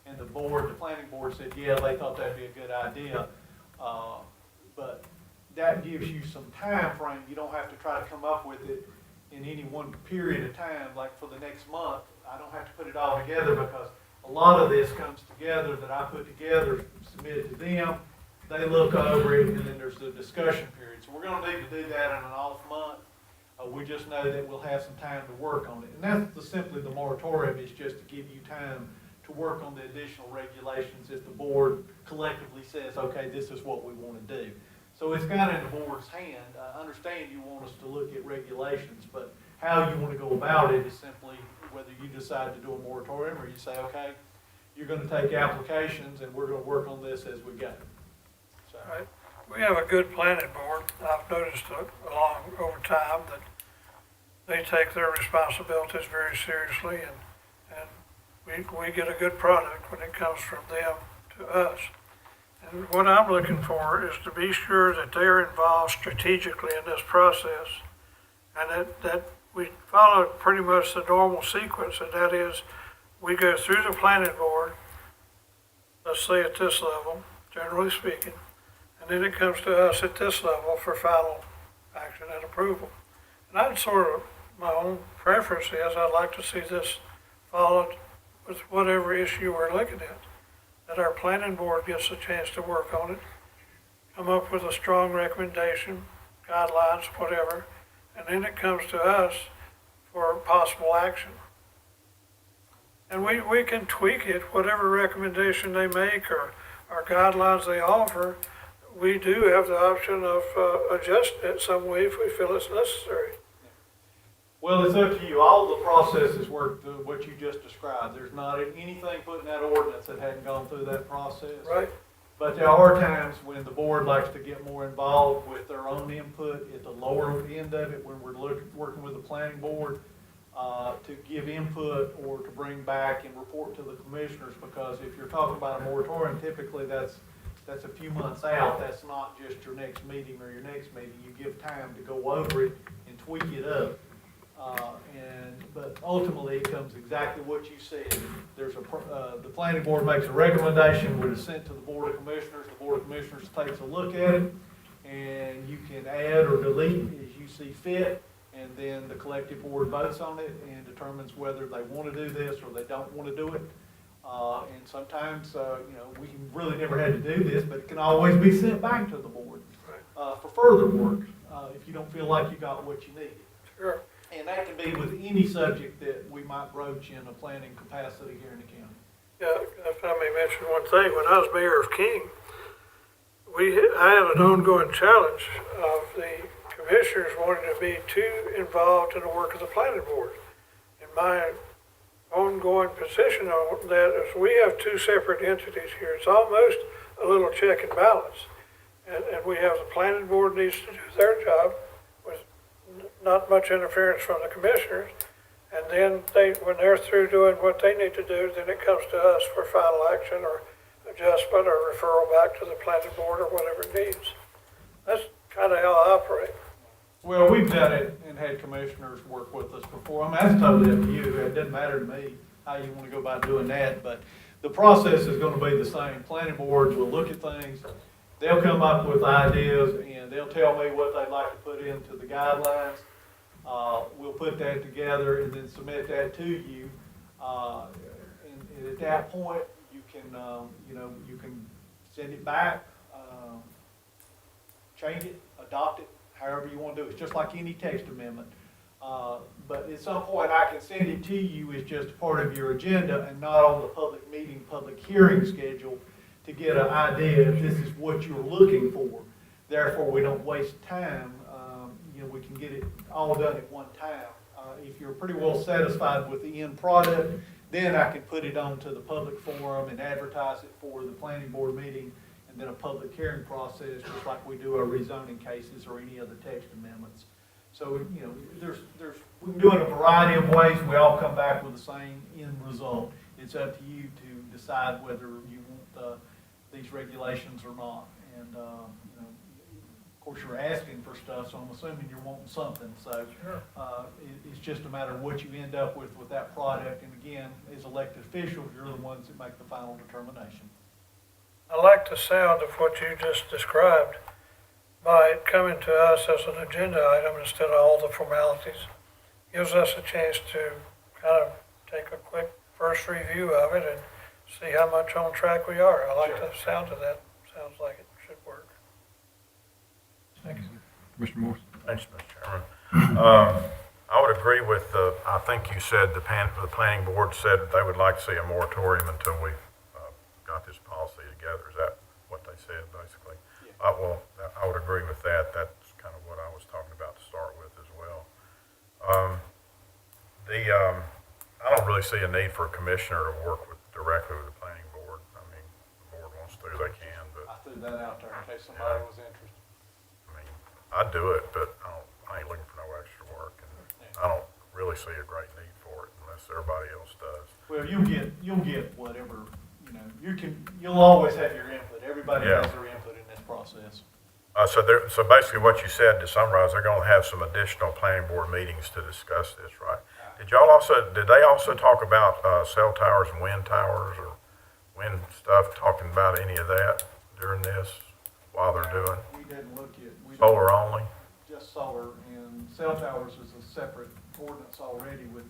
And the planning board said, yeah, they thought that'd be a good idea. But that gives you some time frame. You don't have to try to come up with it in any one period of time, like for the next month. I don't have to put it all together, because a lot of this comes together that I put together, submit it to them, they look over it, and then there's the discussion period. So we're gonna need to do that in an off month. We just know that we'll have some time to work on it. And that's simply the moratorium, is just to give you time to work on the additional regulations if the board collectively says, okay, this is what we want to do. So it's kind of in the board's hand. I understand you want us to look at regulations, but how you want to go about it is simply whether you decide to do a moratorium, or you say, okay, you're going to take applications and we're going to work on this as we go. So. All right. We have a good planning board. I've noticed over time that they take their responsibilities very seriously, and we get a good product when it comes from them to us. And what I'm looking for is to be sure that they're involved strategically in this process, and that we follow pretty much the normal sequence, and that is we go through the planning board, let's say at this level, generally speaking, and then it comes to us at this level for final action and approval. And I'd sort of, my own preference is I'd like to see this followed with whatever issue we're looking at, that our planning board gets a chance to work on it, come up with a strong recommendation, guidelines, whatever, and then it comes to us for possible action. And we can tweak it, whatever recommendation they make or guidelines they offer. We do have the option of adjusting it some way if we feel it's necessary. Well, it's up to you. All the processes work through what you just described. There's not anything put in that ordinance that hadn't gone through that process. Right. But there are times when the board likes to get more involved with their own input at the lower end of it, when we're working with the planning board to give input or to bring back and report to the commissioners. Because if you're talking about a moratorium, typically that's a few months out. That's not just your next meeting or your next meeting. You give time to go over it and tweak it up. But ultimately, it comes exactly what you said. The planning board makes a recommendation with a sent to the board of commissioners. The board of commissioners takes a look at it, and you can add or delete as you see fit. And then the collective board votes on it and determines whether they want to do this or they don't want to do it. And sometimes, we really never had to do this, but it can always be sent back to the board for further work if you don't feel like you got what you needed. Sure. And that can be with any subject that we might broach in a planning capacity here in the county. Yeah, if I may mention one thing, when I was mayor of King, I had an ongoing challenge of the commissioners wanting to be too involved in the work of the planning board. And my ongoing position on that is we have two separate entities here. It's almost a little check and balance. And we have the planning board needs to do their job with not much interference from the commissioners. And then when they're through doing what they need to do, then it comes to us for final action or adjustment or referral back to the planning board or whatever it needs. That's kind of how I operate. Well, we've done it and had commissioners work with us before. I mean, that's totally up to you. It doesn't matter to me how you want to go about doing that, but the process is going to be the same. Planning boards will look at things, they'll come up with ideas, and they'll tell me what they'd like to put into the guidelines. We'll put that together and then submit that to you. And at that point, you can send it back, change it, adopt it, however you want to do it. It's just like any text amendment. But at some point, I can send it to you as just part of your agenda and not on the public meeting, public hearing schedule to get an idea if this is what you're looking for. Therefore, we don't waste time. We can get it all done at one time. If you're pretty well satisfied with the end product, then I can put it onto the public forum and advertise it for the planning board meeting and then a public hearing process, just like we do our rezoning cases or any other text amendments. So, we can do it a variety of ways. We all come back with the same end result. It's up to you to decide whether you want these regulations or not. And, of course, you're asking for stuff, so I'm assuming you're wanting something. So it's just a matter of what you end up with that product. And again, as elected officials, you're the ones that make the final determination. I like the sound of what you just described by it coming to us as an agenda item instead of all the formalities. Gives us a chance to kind of take a quick first review of it and see how much on track we are. I like the sound of that. Sounds like it should work. Thank you. Commissioner Morris? Thanks, Mr. Chairman. I would agree with, I think you said the planning board said they would like to see a moratorium until we got this policy together. Is that what they said, basically? Yeah. Well, I would agree with that. That's kind of what I was talking about to start with as well. I don't really see a need for a commissioner to work directly with the planning board. I mean, the board wants to, they can, but. I threw that out there in case somebody was interested. I mean, I'd do it, but I ain't looking for no extra work, and I don't really see a great need for it unless everybody else does. Well, you'll get whatever, you'll always have your input. Everybody has their input in this process. So basically what you said, to summarize, they're gonna have some additional planning board meetings to discuss this, right? Did they also talk about, cell towers and wind towers or wind stuff, talking about any of that during this while they're doing? We didn't look at. Solar only? Just solar, and cell towers is a separate ordinance already with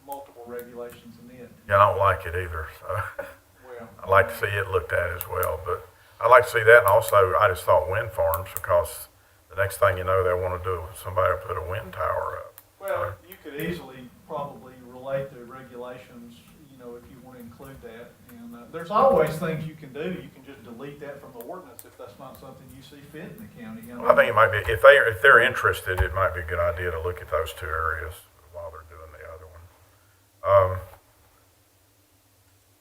multiple regulations in it. Yeah, I don't like it either, so Well, I'd like to see it looked at as well, but I'd like to see that, and also, I just thought wind farms, because the next thing you know, they want to do, somebody will put a wind tower up. well, you could easily probably relate the regulations, if you want to include that. And there's always things you can do. You can just delete that from the ordinance if that's not something you see fit in the county. Well, I think it might be, if they're interested, it might be a good idea to look at those two areas while they're doing the other one.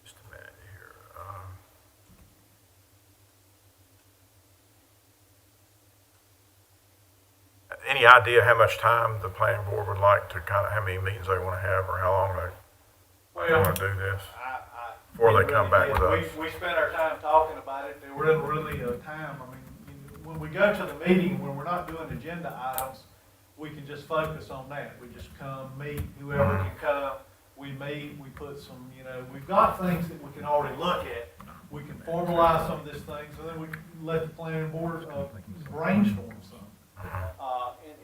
Just a minute here. Any idea how much time the planning board would like to how many meetings they want to have, or how long they want to do this? Before they come back with us. We spent our time talking about it. There wasn't really a time. I mean, when we go to the meeting, when we're not doing agenda items, we can just focus on that. We just come, meet, whoever can come. We meet, we put some, we've got things that we can already look at. We can formalize some of these things, and then we can let the planning board brainstorm some.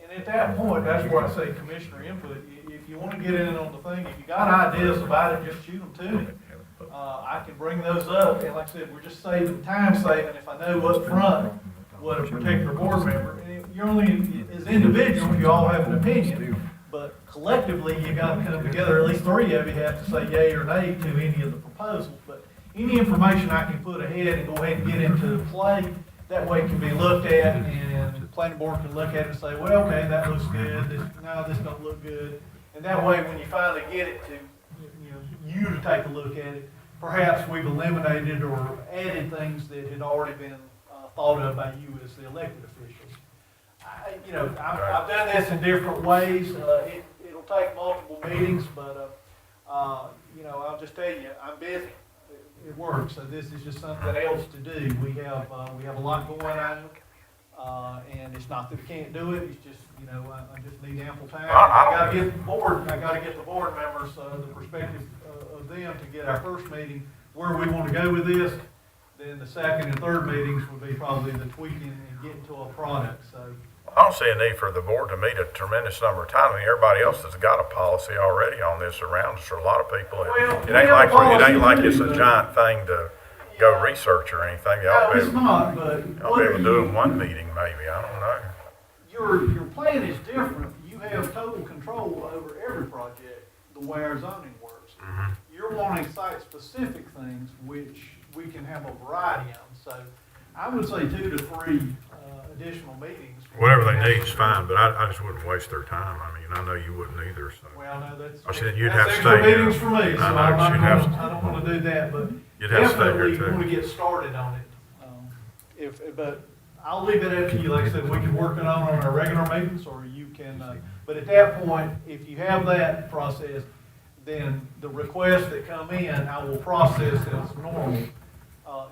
And at that point, that's where I say commissioner input. If you want to get in on the thing, if you got ideas about it, just shoot them to me. I can bring those up, and like I said, we're just time saving if I know up front what a particular board member, and you're only, as individuals, you all have an opinion, But collectively, you gotta come together, at least three of you have to say yea or nay to any of the proposals. But any information I can put ahead and go ahead and get into play, that way it can be looked at, and the planning board can look at it and say, well, okay, that looks good, this don't look good. And that way, when you finally get it to, you to take a look at it, perhaps we've eliminated or added things that had already been thought of by you as the elected officials. I've done this in different ways. It'll take multiple meetings, but, I'll just tell you, I'm busy. It works, so this is just something else to do. We have a lot going on, and it's not that we can't do it, it's just, I just need ample time. I gotta get the board members, the perspective of them to get our first meeting where we want to go with this. Then the second and third meetings would be probably the tweaking and getting to a product, so. I don't see a need for the board to meet a tremendous number of times. I mean, everybody else has got a policy already on this around us, or a lot of people. It ain't like it's a giant thing to go research or anything. No, it's not, but. Y'all be able to do it in one meeting maybe, I don't know. Your plan is different. You have total control over every project, the way our zoning works. Mhm. You're wanting site-specific things, which we can have a variety of. So I would say 2 to 3 additional meetings. Whatever they need is fine, but I just wouldn't waste their time. I mean, I know you wouldn't either, so. Well, no, that's. I said you'd that's have to stay here. meetings for me, so I know, I'm not you'd have gonna, I don't wanna do that, but You'd have to stay here definitely too. want to get started on it. But I'll leave it up to you. Like I said, we can work it on our regular meetings, or you can, but at that point, if you have that process, then the requests that come in, I will process as normal.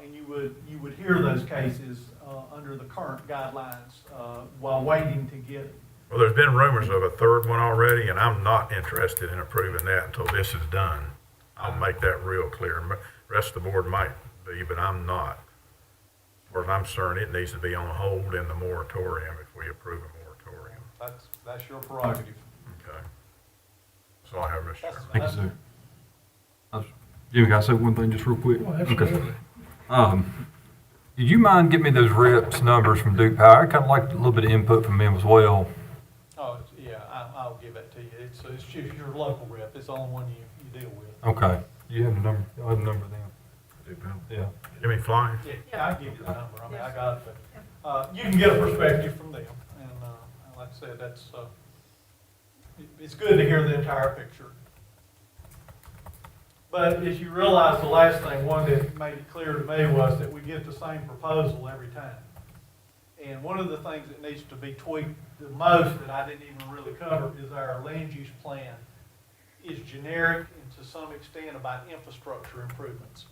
And you would hear those cases, under the current guidelines, while waiting to get. Well, there's been rumors of a third one already, and I'm not interested in approving that until this is done. I'll make that real clear. The rest of the board might be, but I'm not. As far as I'm concerned, it needs to be on hold in the moratorium if we approve a moratorium. That's your prerogative. Okay. That's all I have, Mr. Chairman. Thank you, sir. Jimmy, can I say one thing just real quick? Well, absolutely. Did you mind getting me those reps numbers from Duke Power? I'd kind of like a little bit of input from them as well. Oh, yeah, I'll give that to you. It's just your local rep. It's the only one you deal with. Okay. You have the number? I have the number then. Yeah. Give me flying. Yeah, I'll give you the number. I mean, I got it, but, you can get a perspective from them. And, like I said, it's good to hear the entire picture. But as you realize, the last thing, one that made it clear to me was that we get the same proposal every time. And one of the things that needs to be tweaked the most that I didn't even really cover is our land use plan is generic and to some extent about infrastructure improvements.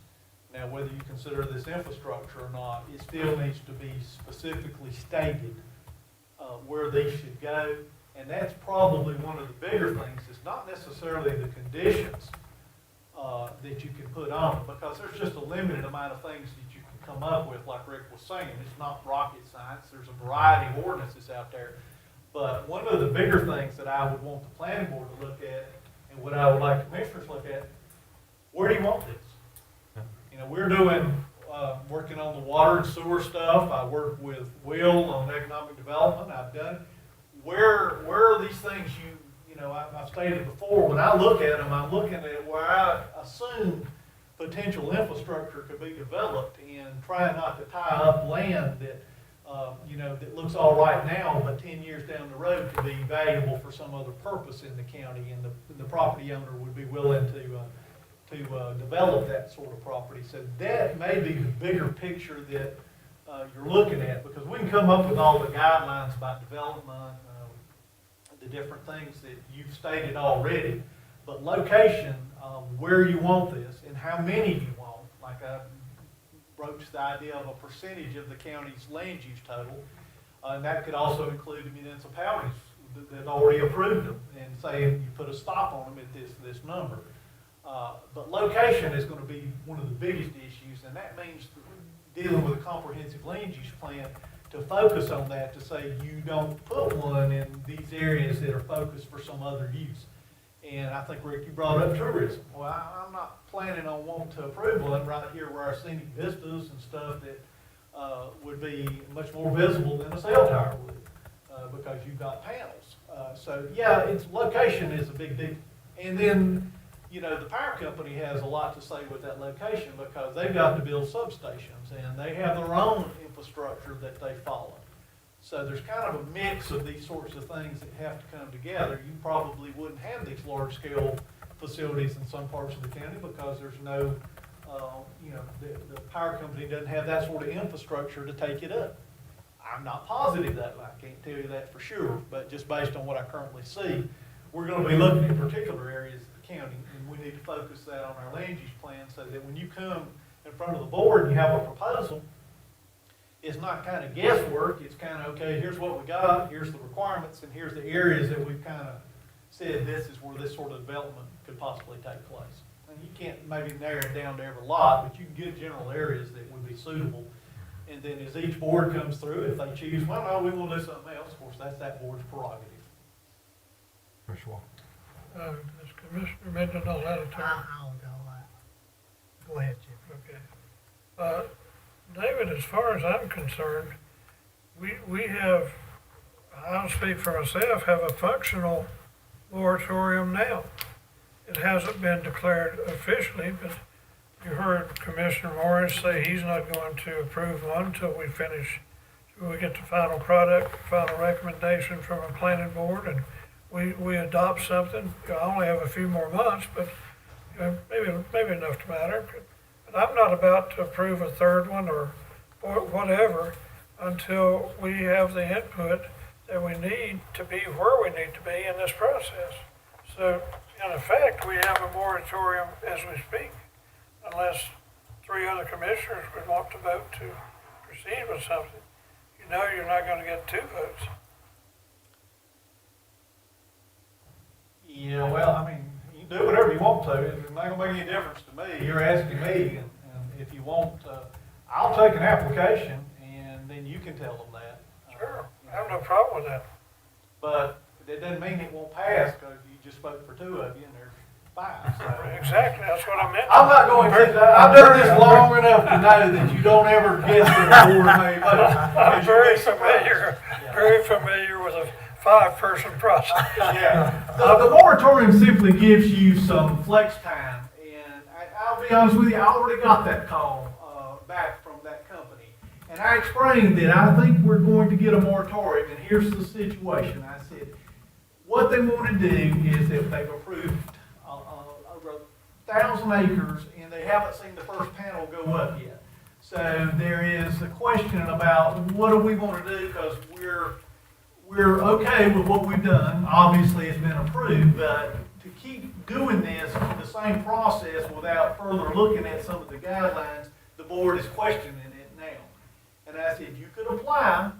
Now, whether you consider this infrastructure or not, it still needs to be specifically stated where these should go. And that's probably one of the bigger things. It's not necessarily the conditions that you can put on it, because there's just a limited amount of things that you can come up with, like Rick was saying. It's not rocket science. There's a variety of ordinances out there. But one of the bigger things that I would want the planning board to look at, and what I would like commissioners to look at, where do you want this? We're doing, working on the water and sewer stuff. I work with Will on economic development. I've done. Where are these things I've stated before, when I look at them, I'm looking at where I assume potential infrastructure could be developed, and trying not to tie up land that, that looks all right now, but 10 years down the road could be valuable for some other purpose in the county, and the property owner would be willing to develop that sort of property. So that may be the bigger picture that you're looking at, because we can come up with all the guidelines about development, the different things that you've stated already, but location, where you want this and how many you want, like I broached the idea of a percentage of the county's land use total, and that could also include the municipalities that already approved them, and saying you put a stop on them at this number. But location is going to be one of the biggest issues, and that means dealing with a comprehensive land use plan to focus on that, to say you don't put one in these areas that are focused for some other use. And I think, Rick, you brought up tourism. Well, I'm not planning on wanting to approve one right here where our scenic vistas and stuff that would be much more visible than a cell tower would, because you've got panels. So, yeah, its location is a big deal. And then, you know, the power company has a lot to say with that location because they've got to build substations and they have their own infrastructure that they follow. So there's kind of a mix of these sorts of things that have to come together. You probably wouldn't have these large-scale facilities in some parts of the county because there's no, you know, the power company doesn't have that sort of infrastructure to take it up. I'm not positive that, I can't tell you that for sure, but just based on what I currently see, we're going to be looking at particular areas of the county, and we need to focus that on our land use plan so that when you come in front of the board and you have a proposal, it's not kind of guesswork, it's kind of, okay, here's what we got, here's the requirements, and here's the areas that we've kind of said this is where this sort of development could possibly take place. And you can't maybe narrow it down to every lot, but you can get general areas that would be suitable. And then as each board comes through, if they choose, well, no, we will do something else, of course, that's that board's prerogative. Commissioner Walker. Does Commissioner Mendon know how to turn? I'll go. Go ahead, Jim. Okay. David, as far as I'm concerned, we have, I'll speak for myself, have a functional moratorium now. It hasn't been declared officially, but you heard Commissioner Morris say he's not going to approve one until we finish, till we get the final product, final recommendation from a planning board, and we adopt something. I only have a few more months, but you know, maybe enough to matter. But I'm not about to approve a third one or whatever until we have the input that we need to be where we need to be in this process. So in effect, we have a moratorium as we speak, unless 3 other commissioners would want to vote to proceed with something. You know you're not going to get 2 votes. Yeah, well, I mean, you can do whatever you want to, it's not gonna make any difference to me, you're asking me, and if you want, I'll take an application, and then you can tell them that. Sure, You I have know. no problem with that. But that doesn't mean it won't pass, because you just vote for 2 of you, and there's 5, so. Exactly, that's what I meant. I'm not going to, I've done this long enough to know that you don't ever guess the board may vote. I'm very familiar with a 5-person process. Yeah, the moratorium simply gives you some flex time, and I'll be honest with you, I already got that call back from that company. And I explained that I think we're going to get a moratorium, and here's the situation. I said, what they want to do is if they've approved over 1,000 acres, and they haven't seen the first panel go up yet. So there is a question about what do we want to do, because we're okay with what we've done. Obviously, it's been approved, but to keep doing this, the same process without further looking at some of the guidelines, the board is questioning it now. And I said, you could apply,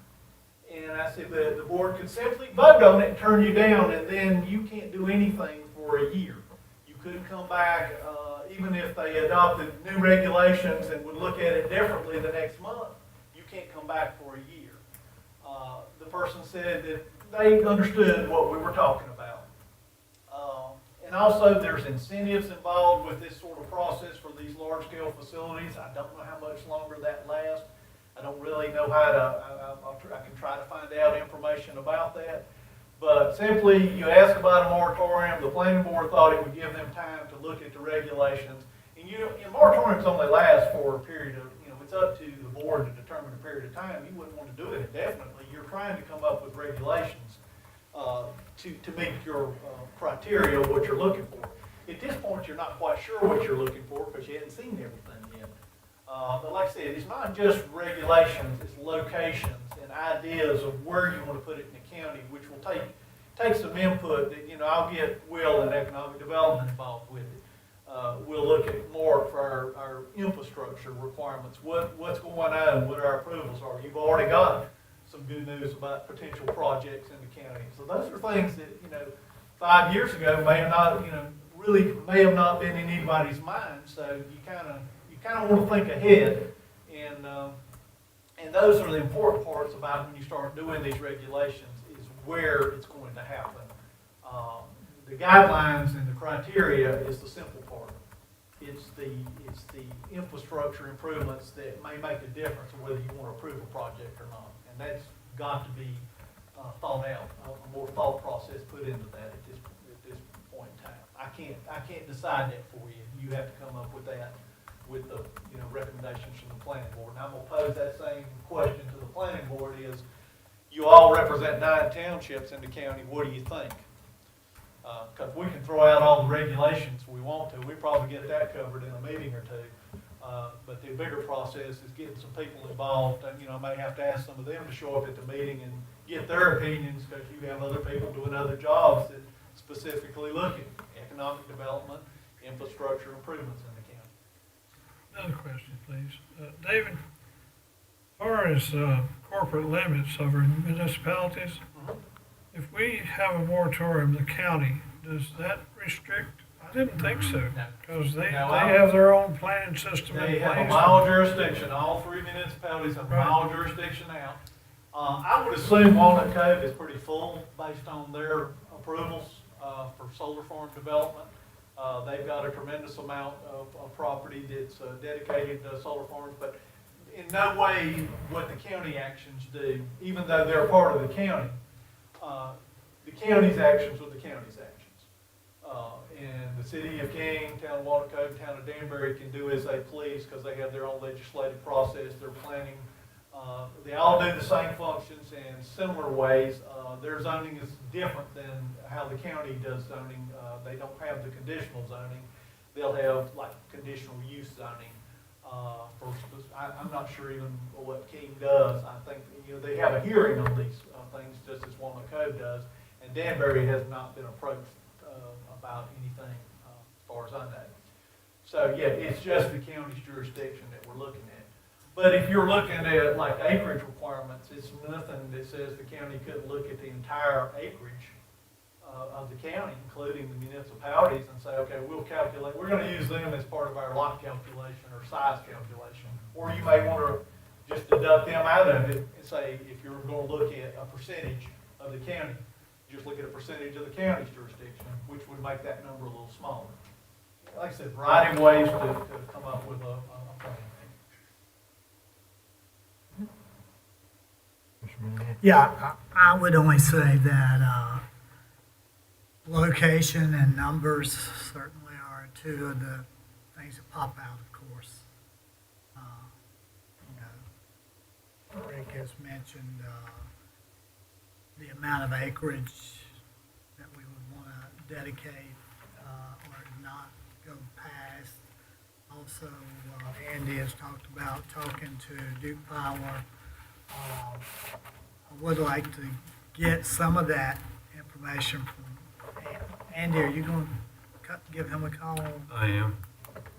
and I said, but the board could simply vote on it and turn you down, and then you can't do anything for a year. You couldn't come back, even if they adopted new regulations and would look at it differently the next month, you can't come back for a year. The person said that they understood what we were talking about. And also there's incentives involved with this sort of process for these large-scale facilities. I don't know how much longer that lasts. I don't really know how to, I can try to find out information about that. But simply, you ask about a moratorium, the planning board thought it would give them time to look at the regulations. And moratoriums only last for a period of, it's up to the board to determine a period of time. You wouldn't want to do it indefinitely. You're trying to come up with regulations to meet your criteria of what you're looking for. At this point, you're not quite sure what you're looking for because you haven't seen everything yet. But like I said, it's not just regulations, it's locations and ideas of where you want to put it in the county, which will take some input that, I'll get Will and economic development involved with it. We'll look at more for our infrastructure requirements, what's going on, what our approvals are. You've already got some good news about potential projects in the county. So those are things that, 5 years ago may have not, really may have not been in anybody's mind. So you kind of want to think ahead, and those are the important parts about when you start doing these regulations is where it's going to happen. The guidelines and the criteria is the simple part. It's the infrastructure improvements that may make a difference of whether you want to approve a project or not. And that's got to be thought out, a more thought process put into that at this point in time. I can't decide that for you. You have to come up with that with the, recommendations from the planning board. And I'm gonna pose that same question to the planning board is, you all represent 9 townships in the county, what do you think? Because we can throw out all the regulations we want to, we probably get that covered in a meeting or two. But the bigger process is getting some people involved, and, I may have to ask some of them to show up at the meeting and get their opinions, because you have other people doing other jobs that specifically look at economic development, infrastructure improvements in the county. Another question, please. David, as far as corporate limits over municipalities, if we have a moratorium, the county, does that restrict? I didn't think so, because they have their own planning system in They have a place. mild jurisdiction, all 3 municipalities have a mild jurisdiction out. I would assume Walnut Cove is pretty full based on their approvals for solar farm development. They've got a tremendous amount of property that's dedicated to solar farms, but in no way what the county actions do, even though they're part of the county's actions are the county's actions. And the city of King, town of Walnut Cove, town of Danbury can do as they please because they have their own legislative process, their planning. They all do the same functions in similar ways. Their zoning is different than how the county does zoning. They don't have the conditional zoning. They'll have like conditional use zoning. I'm not sure even what King does. I think, they have a hearing on these things just as Walnut Cove does. And Danbury has not been approached about anything as far as I know. So yeah, it's just the county's jurisdiction that we're looking at. But if you're looking at like acreage requirements, it's nothing that says the county couldn't look at the entire acreage of the county, including the municipalities, and say, okay, we're going to use them as part of our lot calculation or size calculation. Or you may want to just deduct them out of it and say, if you're going to look at a percentage of the county, just look at a percentage of the county's jurisdiction, which would make that number a little smaller. Like I said, variety of ways to come up with a plan. Yeah, I would only say that location and numbers certainly are two of the things that pop out, of course. Rick has mentioned the amount of acreage that we would want to dedicate or not go past. Also, Andy has talked about talking to Duke Power. I would like to get some of that information from Andy. Are you going to give him a call? I am.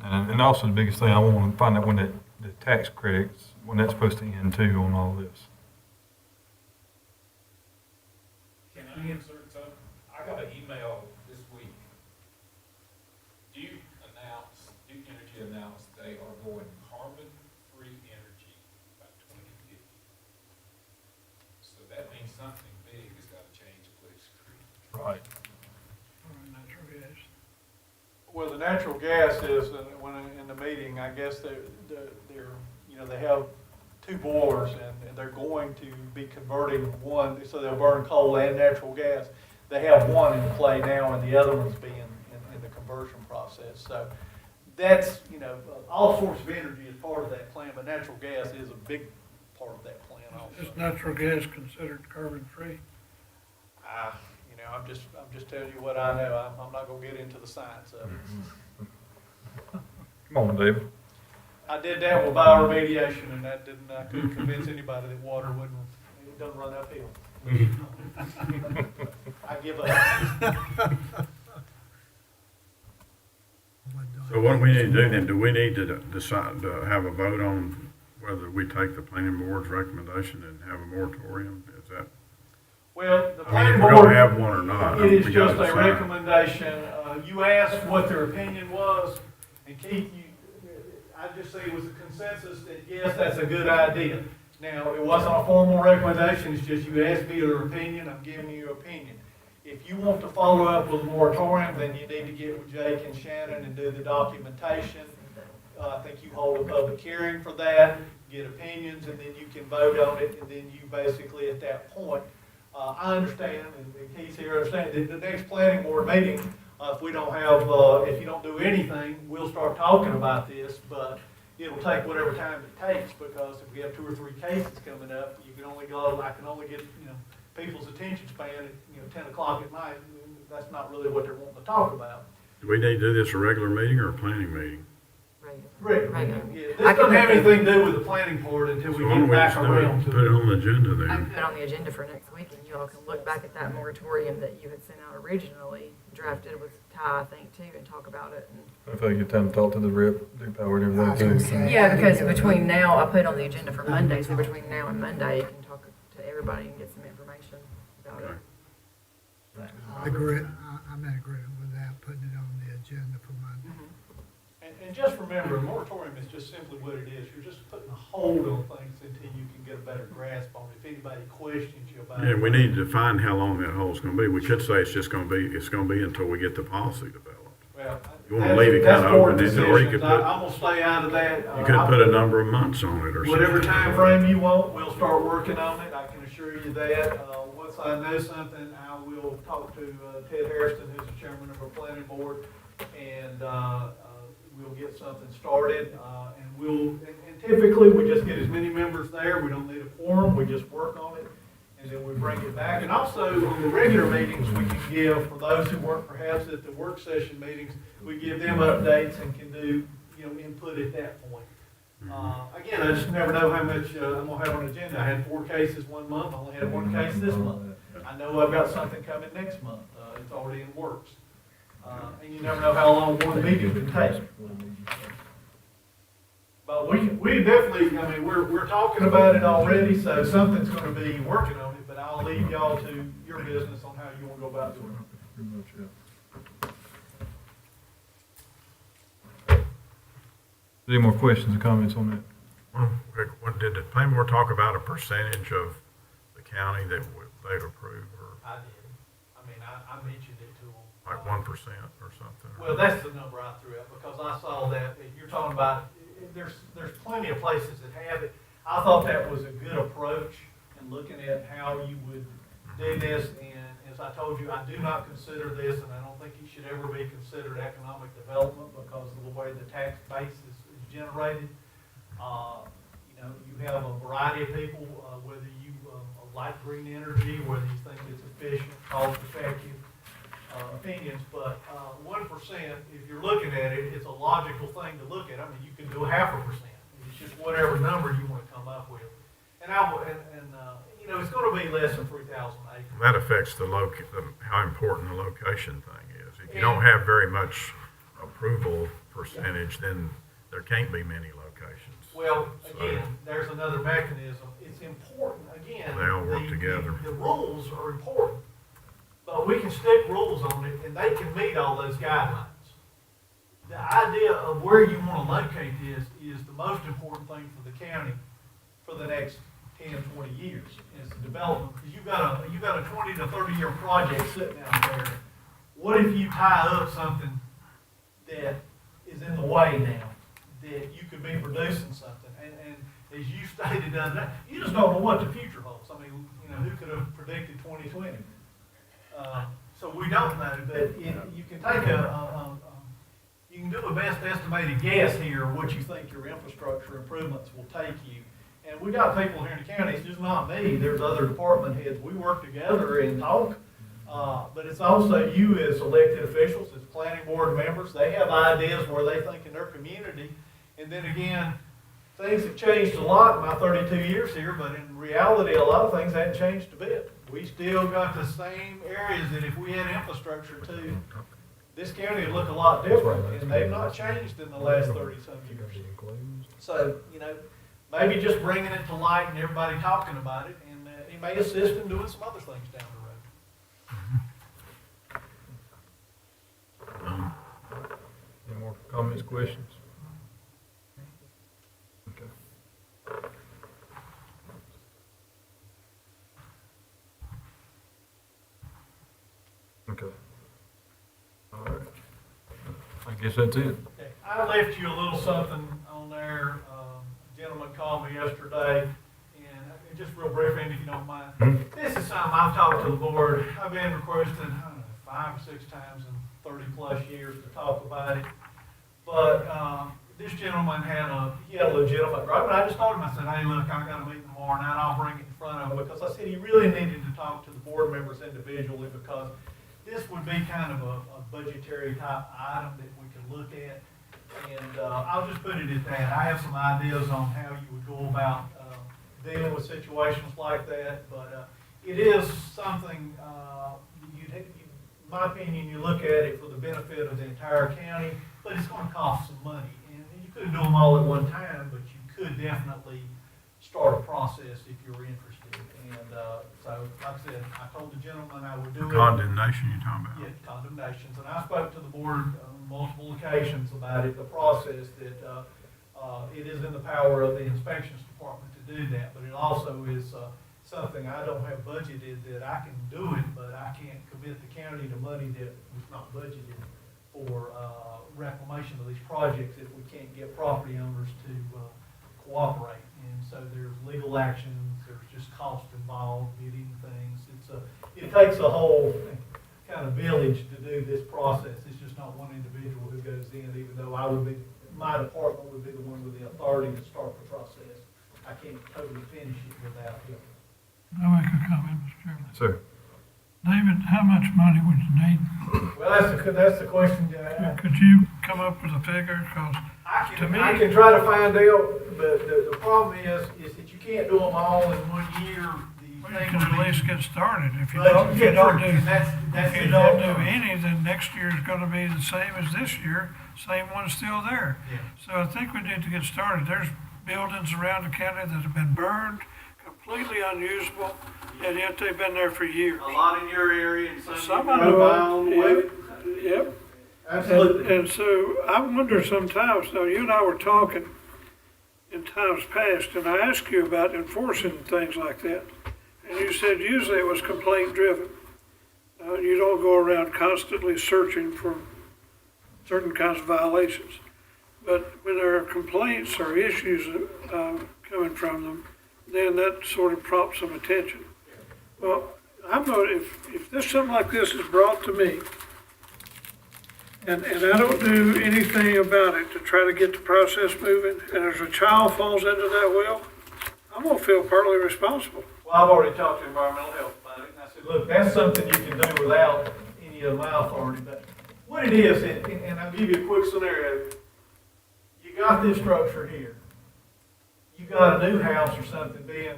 And also the biggest thing, I want to find out when the tax credits, when that's supposed to end too on all this. Can I insert something? I got an email this week. Duke Energy announced they are going carbon-free energy by 2050. So that means something big has got to change at Blake's Creek. Right. Natural gas. Well, the natural gas is, when in the meeting, I guess they're they have 2 boilers and they're going to be converting one, so they'll burn coal and natural gas. They have one in play now and the other one's being in the conversion process. So that's, all sorts of energy is part of that plan, but natural gas is a big part of that plan also. Is natural gas considered carbon-free? I'm just telling you what I know. I'm not gonna get into the science of it. Come on, David. I did that with bioremediation, and I couldn't convince anybody that water it doesn't run uphill. I give up. So what do we need to do then? Do we need to decide to have a vote on whether we take the planning board's recommendation and have a moratorium? Is that? Well, the I mean, planning if we're gonna board, have one or not. it is we gotta just a decide. recommendation. You asked what their opinion was, and Keith, I just say it was a consensus that yes, that's a good idea. Now, it wasn't a formal recommendation, it's just you asked me your opinion, I'm giving you your opinion. If you want to follow up with a moratorium, then you need to get with Jake and Shannon and do the documentation. I think you hold a public hearing for that, get opinions, and then you can vote on it, and then you basically at that point I understand, and Keith's here, understand, the next planning board meeting, if we don't have, if you don't do anything, we'll start talking about this, but it'll take whatever time it takes, because if we have 2 or 3 cases coming up, you can only go, I can only get, people's attention span at, 10 o'clock at night, and that's not really what they're wanting to talk about. Do we need to do this a regular meeting or a planning meeting? Right. Right. Yeah, this doesn't have anything to do with the planning board until we So why don't get we back just do around it, to put it it. on the agenda I then? can put it on the agenda for next week, and you all can look back at that moratorium that you had sent out originally, drafted with Ty, I think, too, and talk about it. And I feel like you time to talk to the rep, do power and everything too. yeah, because between now, I put it on the agenda for Monday, so between now and Monday, you can talk to everybody and get some information about it. Okay. I'm in agreement with that, putting it on the agenda for Monday. And just remember, a moratorium is just simply what it is. You're just putting a hold on things until you can get a better grasp on it. If anybody questions you about it. Yeah, we need to define how long that hole's gonna be. We could say it's gonna be until we get the policy developed. Well, You wanna leave it that's kinda board open-ended, or you could decisions. put- I'm gonna stay out of that. You could put a number of months on it or something. Whatever time frame you want, we'll start working on it. I can assure you that. Once I know something, I will talk to Ted Harrison, who's the chairman of our planning board, and we'll get something started. And typically, we just get as many members there. We don't need a quorum. We just work on it, and then we bring it back. And also, on the regular meetings, we can give, for those who weren't perhaps at the work session meetings, we give them updates and can do, input at that point. Again, I just never know how much I'm gonna have on the agenda. I had 4 cases one month, I only had 1 case this month. I know I've got something coming next month, it's already in works. And you never know how long one meeting can take. But we definitely, we're talking about it already, so something's gonna be working on it, but I'll leave y'all to your business on how you wanna go about doing it. Pretty much, yeah. Any more questions or comments on that? What did the planning board talk about a percentage of the county that they'd approve, or I did. I mentioned it to them. like 1% or something? Well, that's the number I threw out, because I saw that, if you're talking about, there's plenty of places that have it. I thought that was a good approach in looking at how you would do this, and as I told you, I do not consider this, and I don't think it should ever be considered economic development because of the way the tax base is generated. You have a variety of people, whether you like green energy, whether you think it's efficient, cost-effective, opinions, but 1%, if you're looking at it, it's a logical thing to look at. You can do 0.5%. It's just whatever number you want to come up with. And it's going to be less than 3,000 acres. That affects how important the location thing is. If you don't have very much approval percentage, then there can't be many locations. Well, again, there's another mechanism. It's important, again. They all work together. The rules are important, but we can stick rules on it, and they can meet all those guidelines. The idea of where you want to locate this is the most important thing for the county for the next 10, 20 years, is the development. Because you've got a 20 to 30-year project sitting out there. What if you tie up something that is in the way now, that you could be producing something? And as you stated the other day, you just don't know what the future holds. Who could have predicted 2020? So we don't know, but you can take you can do a best estimated guess here what you think your infrastructure improvements will take you. And we got people here in the county, it's just not me, there's other department heads. We work together and talk, but it's also you as elected officials, as planning board members. They have ideas where they think in their community. And then again, things have changed a lot in my 32 years here, but in reality, a lot of things hadn't changed a bit. We still got the same areas that if we had infrastructure too, this county would look a lot different, and they've not changed in the last 30-some years. So, maybe just bringing it to light and everybody talking about it, and it may assist in doing some other things down the road. Any more comments, questions? Okay. Okay. All right. I guess that's it. Okay. I left you a little something on there. A gentleman called me yesterday, and just real brief, Andy, if you don't mind. This is something I've talked to the board, I've been requested, I don't know, 5 or 6 times in 30-plus years to talk about it. But, this gentleman he had a legitimate gripe, and I just told him, I said, hey, look, I've got a meeting tomorrow night, I'll bring it in front of him, because I said he really needed to talk to the board members individually, because this would be kind of a budgetary type item that we could look at. And, I'll just put it at that. I have some ideas on how you would go about, dealing with situations like that, but, it is something, in my opinion, you look at it for the benefit of the entire county, but it's gonna cost some money. And you couldn't do them all at one time, but you could definitely start a process if you're interested. And, so, like I said, I told the gentleman I would do it. Condemnation you're talking about? Yeah, condemnations, and I spoke to the board on multiple occasions about it, the process that, it is in the power of the inspections department to do that, but it also is, something I don't have budgeted that I can do it, but I can't commit the county to money that was not budgeted for, reclamation of these projects if we can't get property owners to, cooperate. And so there's legal actions, there's just cost involved, bidding things. It takes a whole kind of village to do this process. It's just not one individual who goes in, even though my department would be the one with the authority to start the process. I can't totally finish it without him. I'll make a comment, Mr. Chairman. Sir? David, how much money would you need? Well, that's the question. Could you come up with a figure? Because to me, I can try to find out, but the problem is that you can't do them all in one year. you can at least get started. If you But don't, if you don't do, that's if you don't do any, then next year is gonna be the same as this year, same one's still there. Yeah. So I think we need to get started. There's buildings around the county that have been burned, completely unusable, and yet they've been there for years. A lot in your area and Some of them, yep. Absolutely. And so I wonder sometimes, now you and I were talking in times past, and I asked you about enforcing things like that. And you said usually it was complaint driven. You don't go around constantly searching for certain kinds of violations. But when there are complaints or issues coming from them, then that sort of prompts some attention. Well, I'm going, if this, something like this is brought to me, and I don't do anything about it to try to get the process moving, and as a child falls into that well, I'm gonna feel partly responsible. Well, I've already talked to environmental health about it, and I said, look, that's something you can do without any of my authority, but what it is, and I'll give you a quick scenario. You got this structure here. You got a new house or something being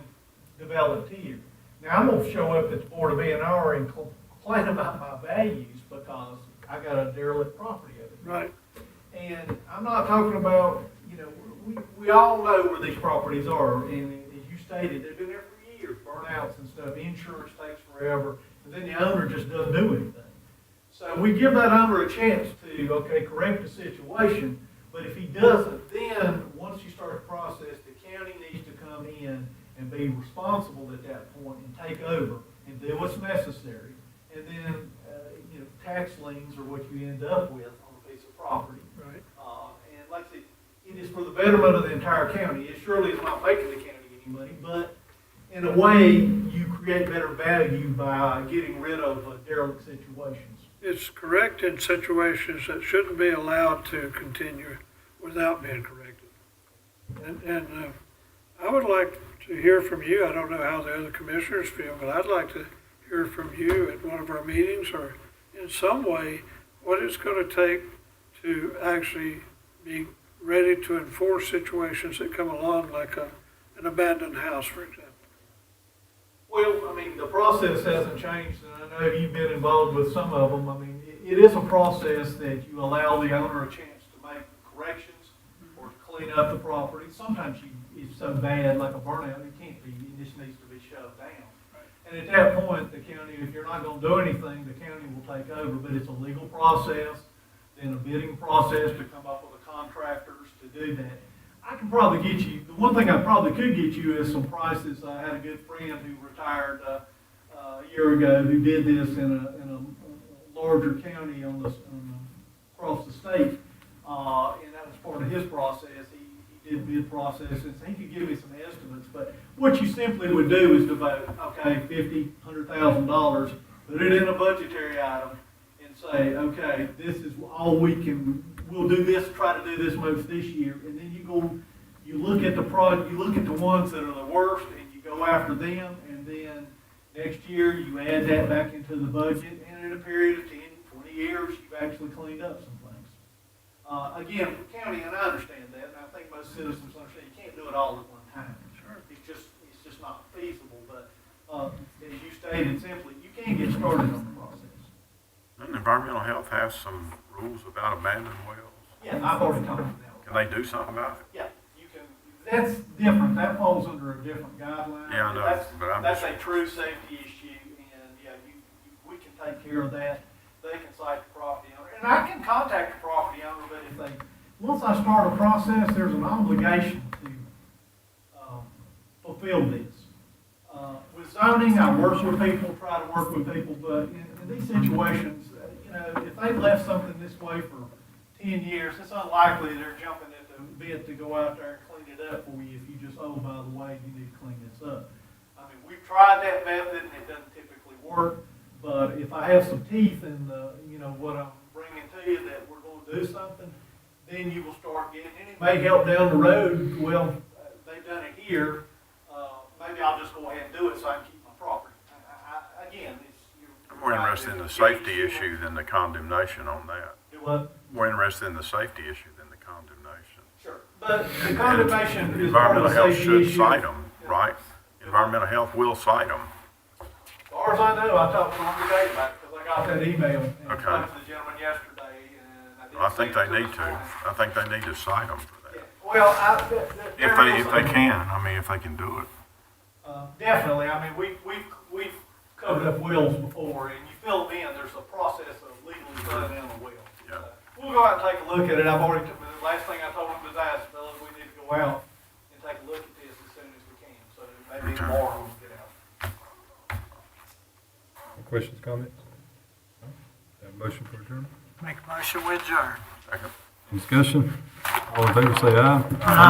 developed here. Now, I'm gonna show up at the Board of A&R and complain about my values because I got a derelict property of it. Right. And I'm not talking about, we all know where these properties are, and as you stated, they've been there for years, burnouts and stuff, insurance takes forever, and then the owner just doesn't do anything. So we give that owner a chance to, correct the situation, but if he doesn't, then once you start the process, the county needs to come in and be responsible at that point and take over and do what's necessary. And then, tax liens are what you end up with on a piece of property. Right. And like I said, it is for the betterment of the entire county. It surely is not making the county any money, but in a way, you create better value by getting rid of derelict situations. It's correct in situations that shouldn't be allowed to continue without being corrected. And I would like to hear from you. I don't know how the other commissioners feel, but I'd like to hear from you at one of our meetings or in some way what it's going to take to actually be ready to enforce situations that come along, like an abandoned house, for example. Well, the process hasn't changed, and I know you've been involved with some of them. It is a process that you allow the owner a chance to make corrections or to clean up the property. Sometimes it's so bad, like a burnout, it can't be, it just needs to be shoved down. And at that point, the county, if you're not gonna do anything, the county will take over, but it's a legal process, then a bidding process to come up with the contractors to do that. I can probably get you, the one thing I probably could get you is some prices. I had a good friend who retired a year ago who did this in a larger county across the state, and that was part of his process. He did bid processes, he could give me some estimates, but what you simply would do is devote, okay, $100,000, put it in a budgetary item, and say, okay, this is all we'll do this, try to do this most this year, and then you look at you look at the ones that are the worst, and you go after them, and then next year, you add that back into the budget, and in a period of 10, 20 years, you've actually cleaned up some things. Again, county, and I understand that, and I think most citizens understand, you can't do it all at one time. Sure. It's just not feasible, but, as you stated simply, you can get started on the process. Doesn't environmental health have some rules about abandoned wells? Yeah, I've already talked about that. Can they do something about it? Yeah, you can, that's different, that falls under a different guideline. Yeah, I know, but I'm That's just- a true safety issue, and, yeah, we can take care of that. They can cite the property owner, and I can contact the property owner, but once I start a process, there's an obligation to, fulfill this. With zoning, I work with people, try to work with people, but in these situations, if they've left something this way for 10 years, it's unlikely they're jumping at the bit to go out there and clean it up for you if you just, oh, by the way, you need to clean this up. I mean, we've tried that method and it doesn't typically work, but if I have some teeth in what I'm bringing to you that we're going to do something, then you will start getting, and it may help down the road, well, they've done it here, maybe I'll just go ahead and do it so I can keep my property. Again, I'm more interested in the safety issue than the condemnation on that. Do what? More interested in the safety issue than the condemnation. Sure. But the condemnation is part of Environmental the health safety should issue. cite them, right? Environmental health will cite them. As far as I know, I talked to them today about it, because I got that email, and I Okay. talked to the gentleman yesterday, and I didn't I think see they it till need this to. morning. I think they need to cite them for Yeah. that. Well, If they can, I mean, if they can do it. definitely, I mean, we've covered up wells before, and you fill them in, there's a process of legally filling in a well. Yeah. We'll go out and take a look at it, I've already, the last thing I told them was ask, fellas, we need to go out and take a look at this as soon as we can, so maybe Okay. tomorrow we'll get out. Questions, comments? Have a motion for adjournment? Make a motion, we adjourn. Second. Discussion? All in favor, say aye.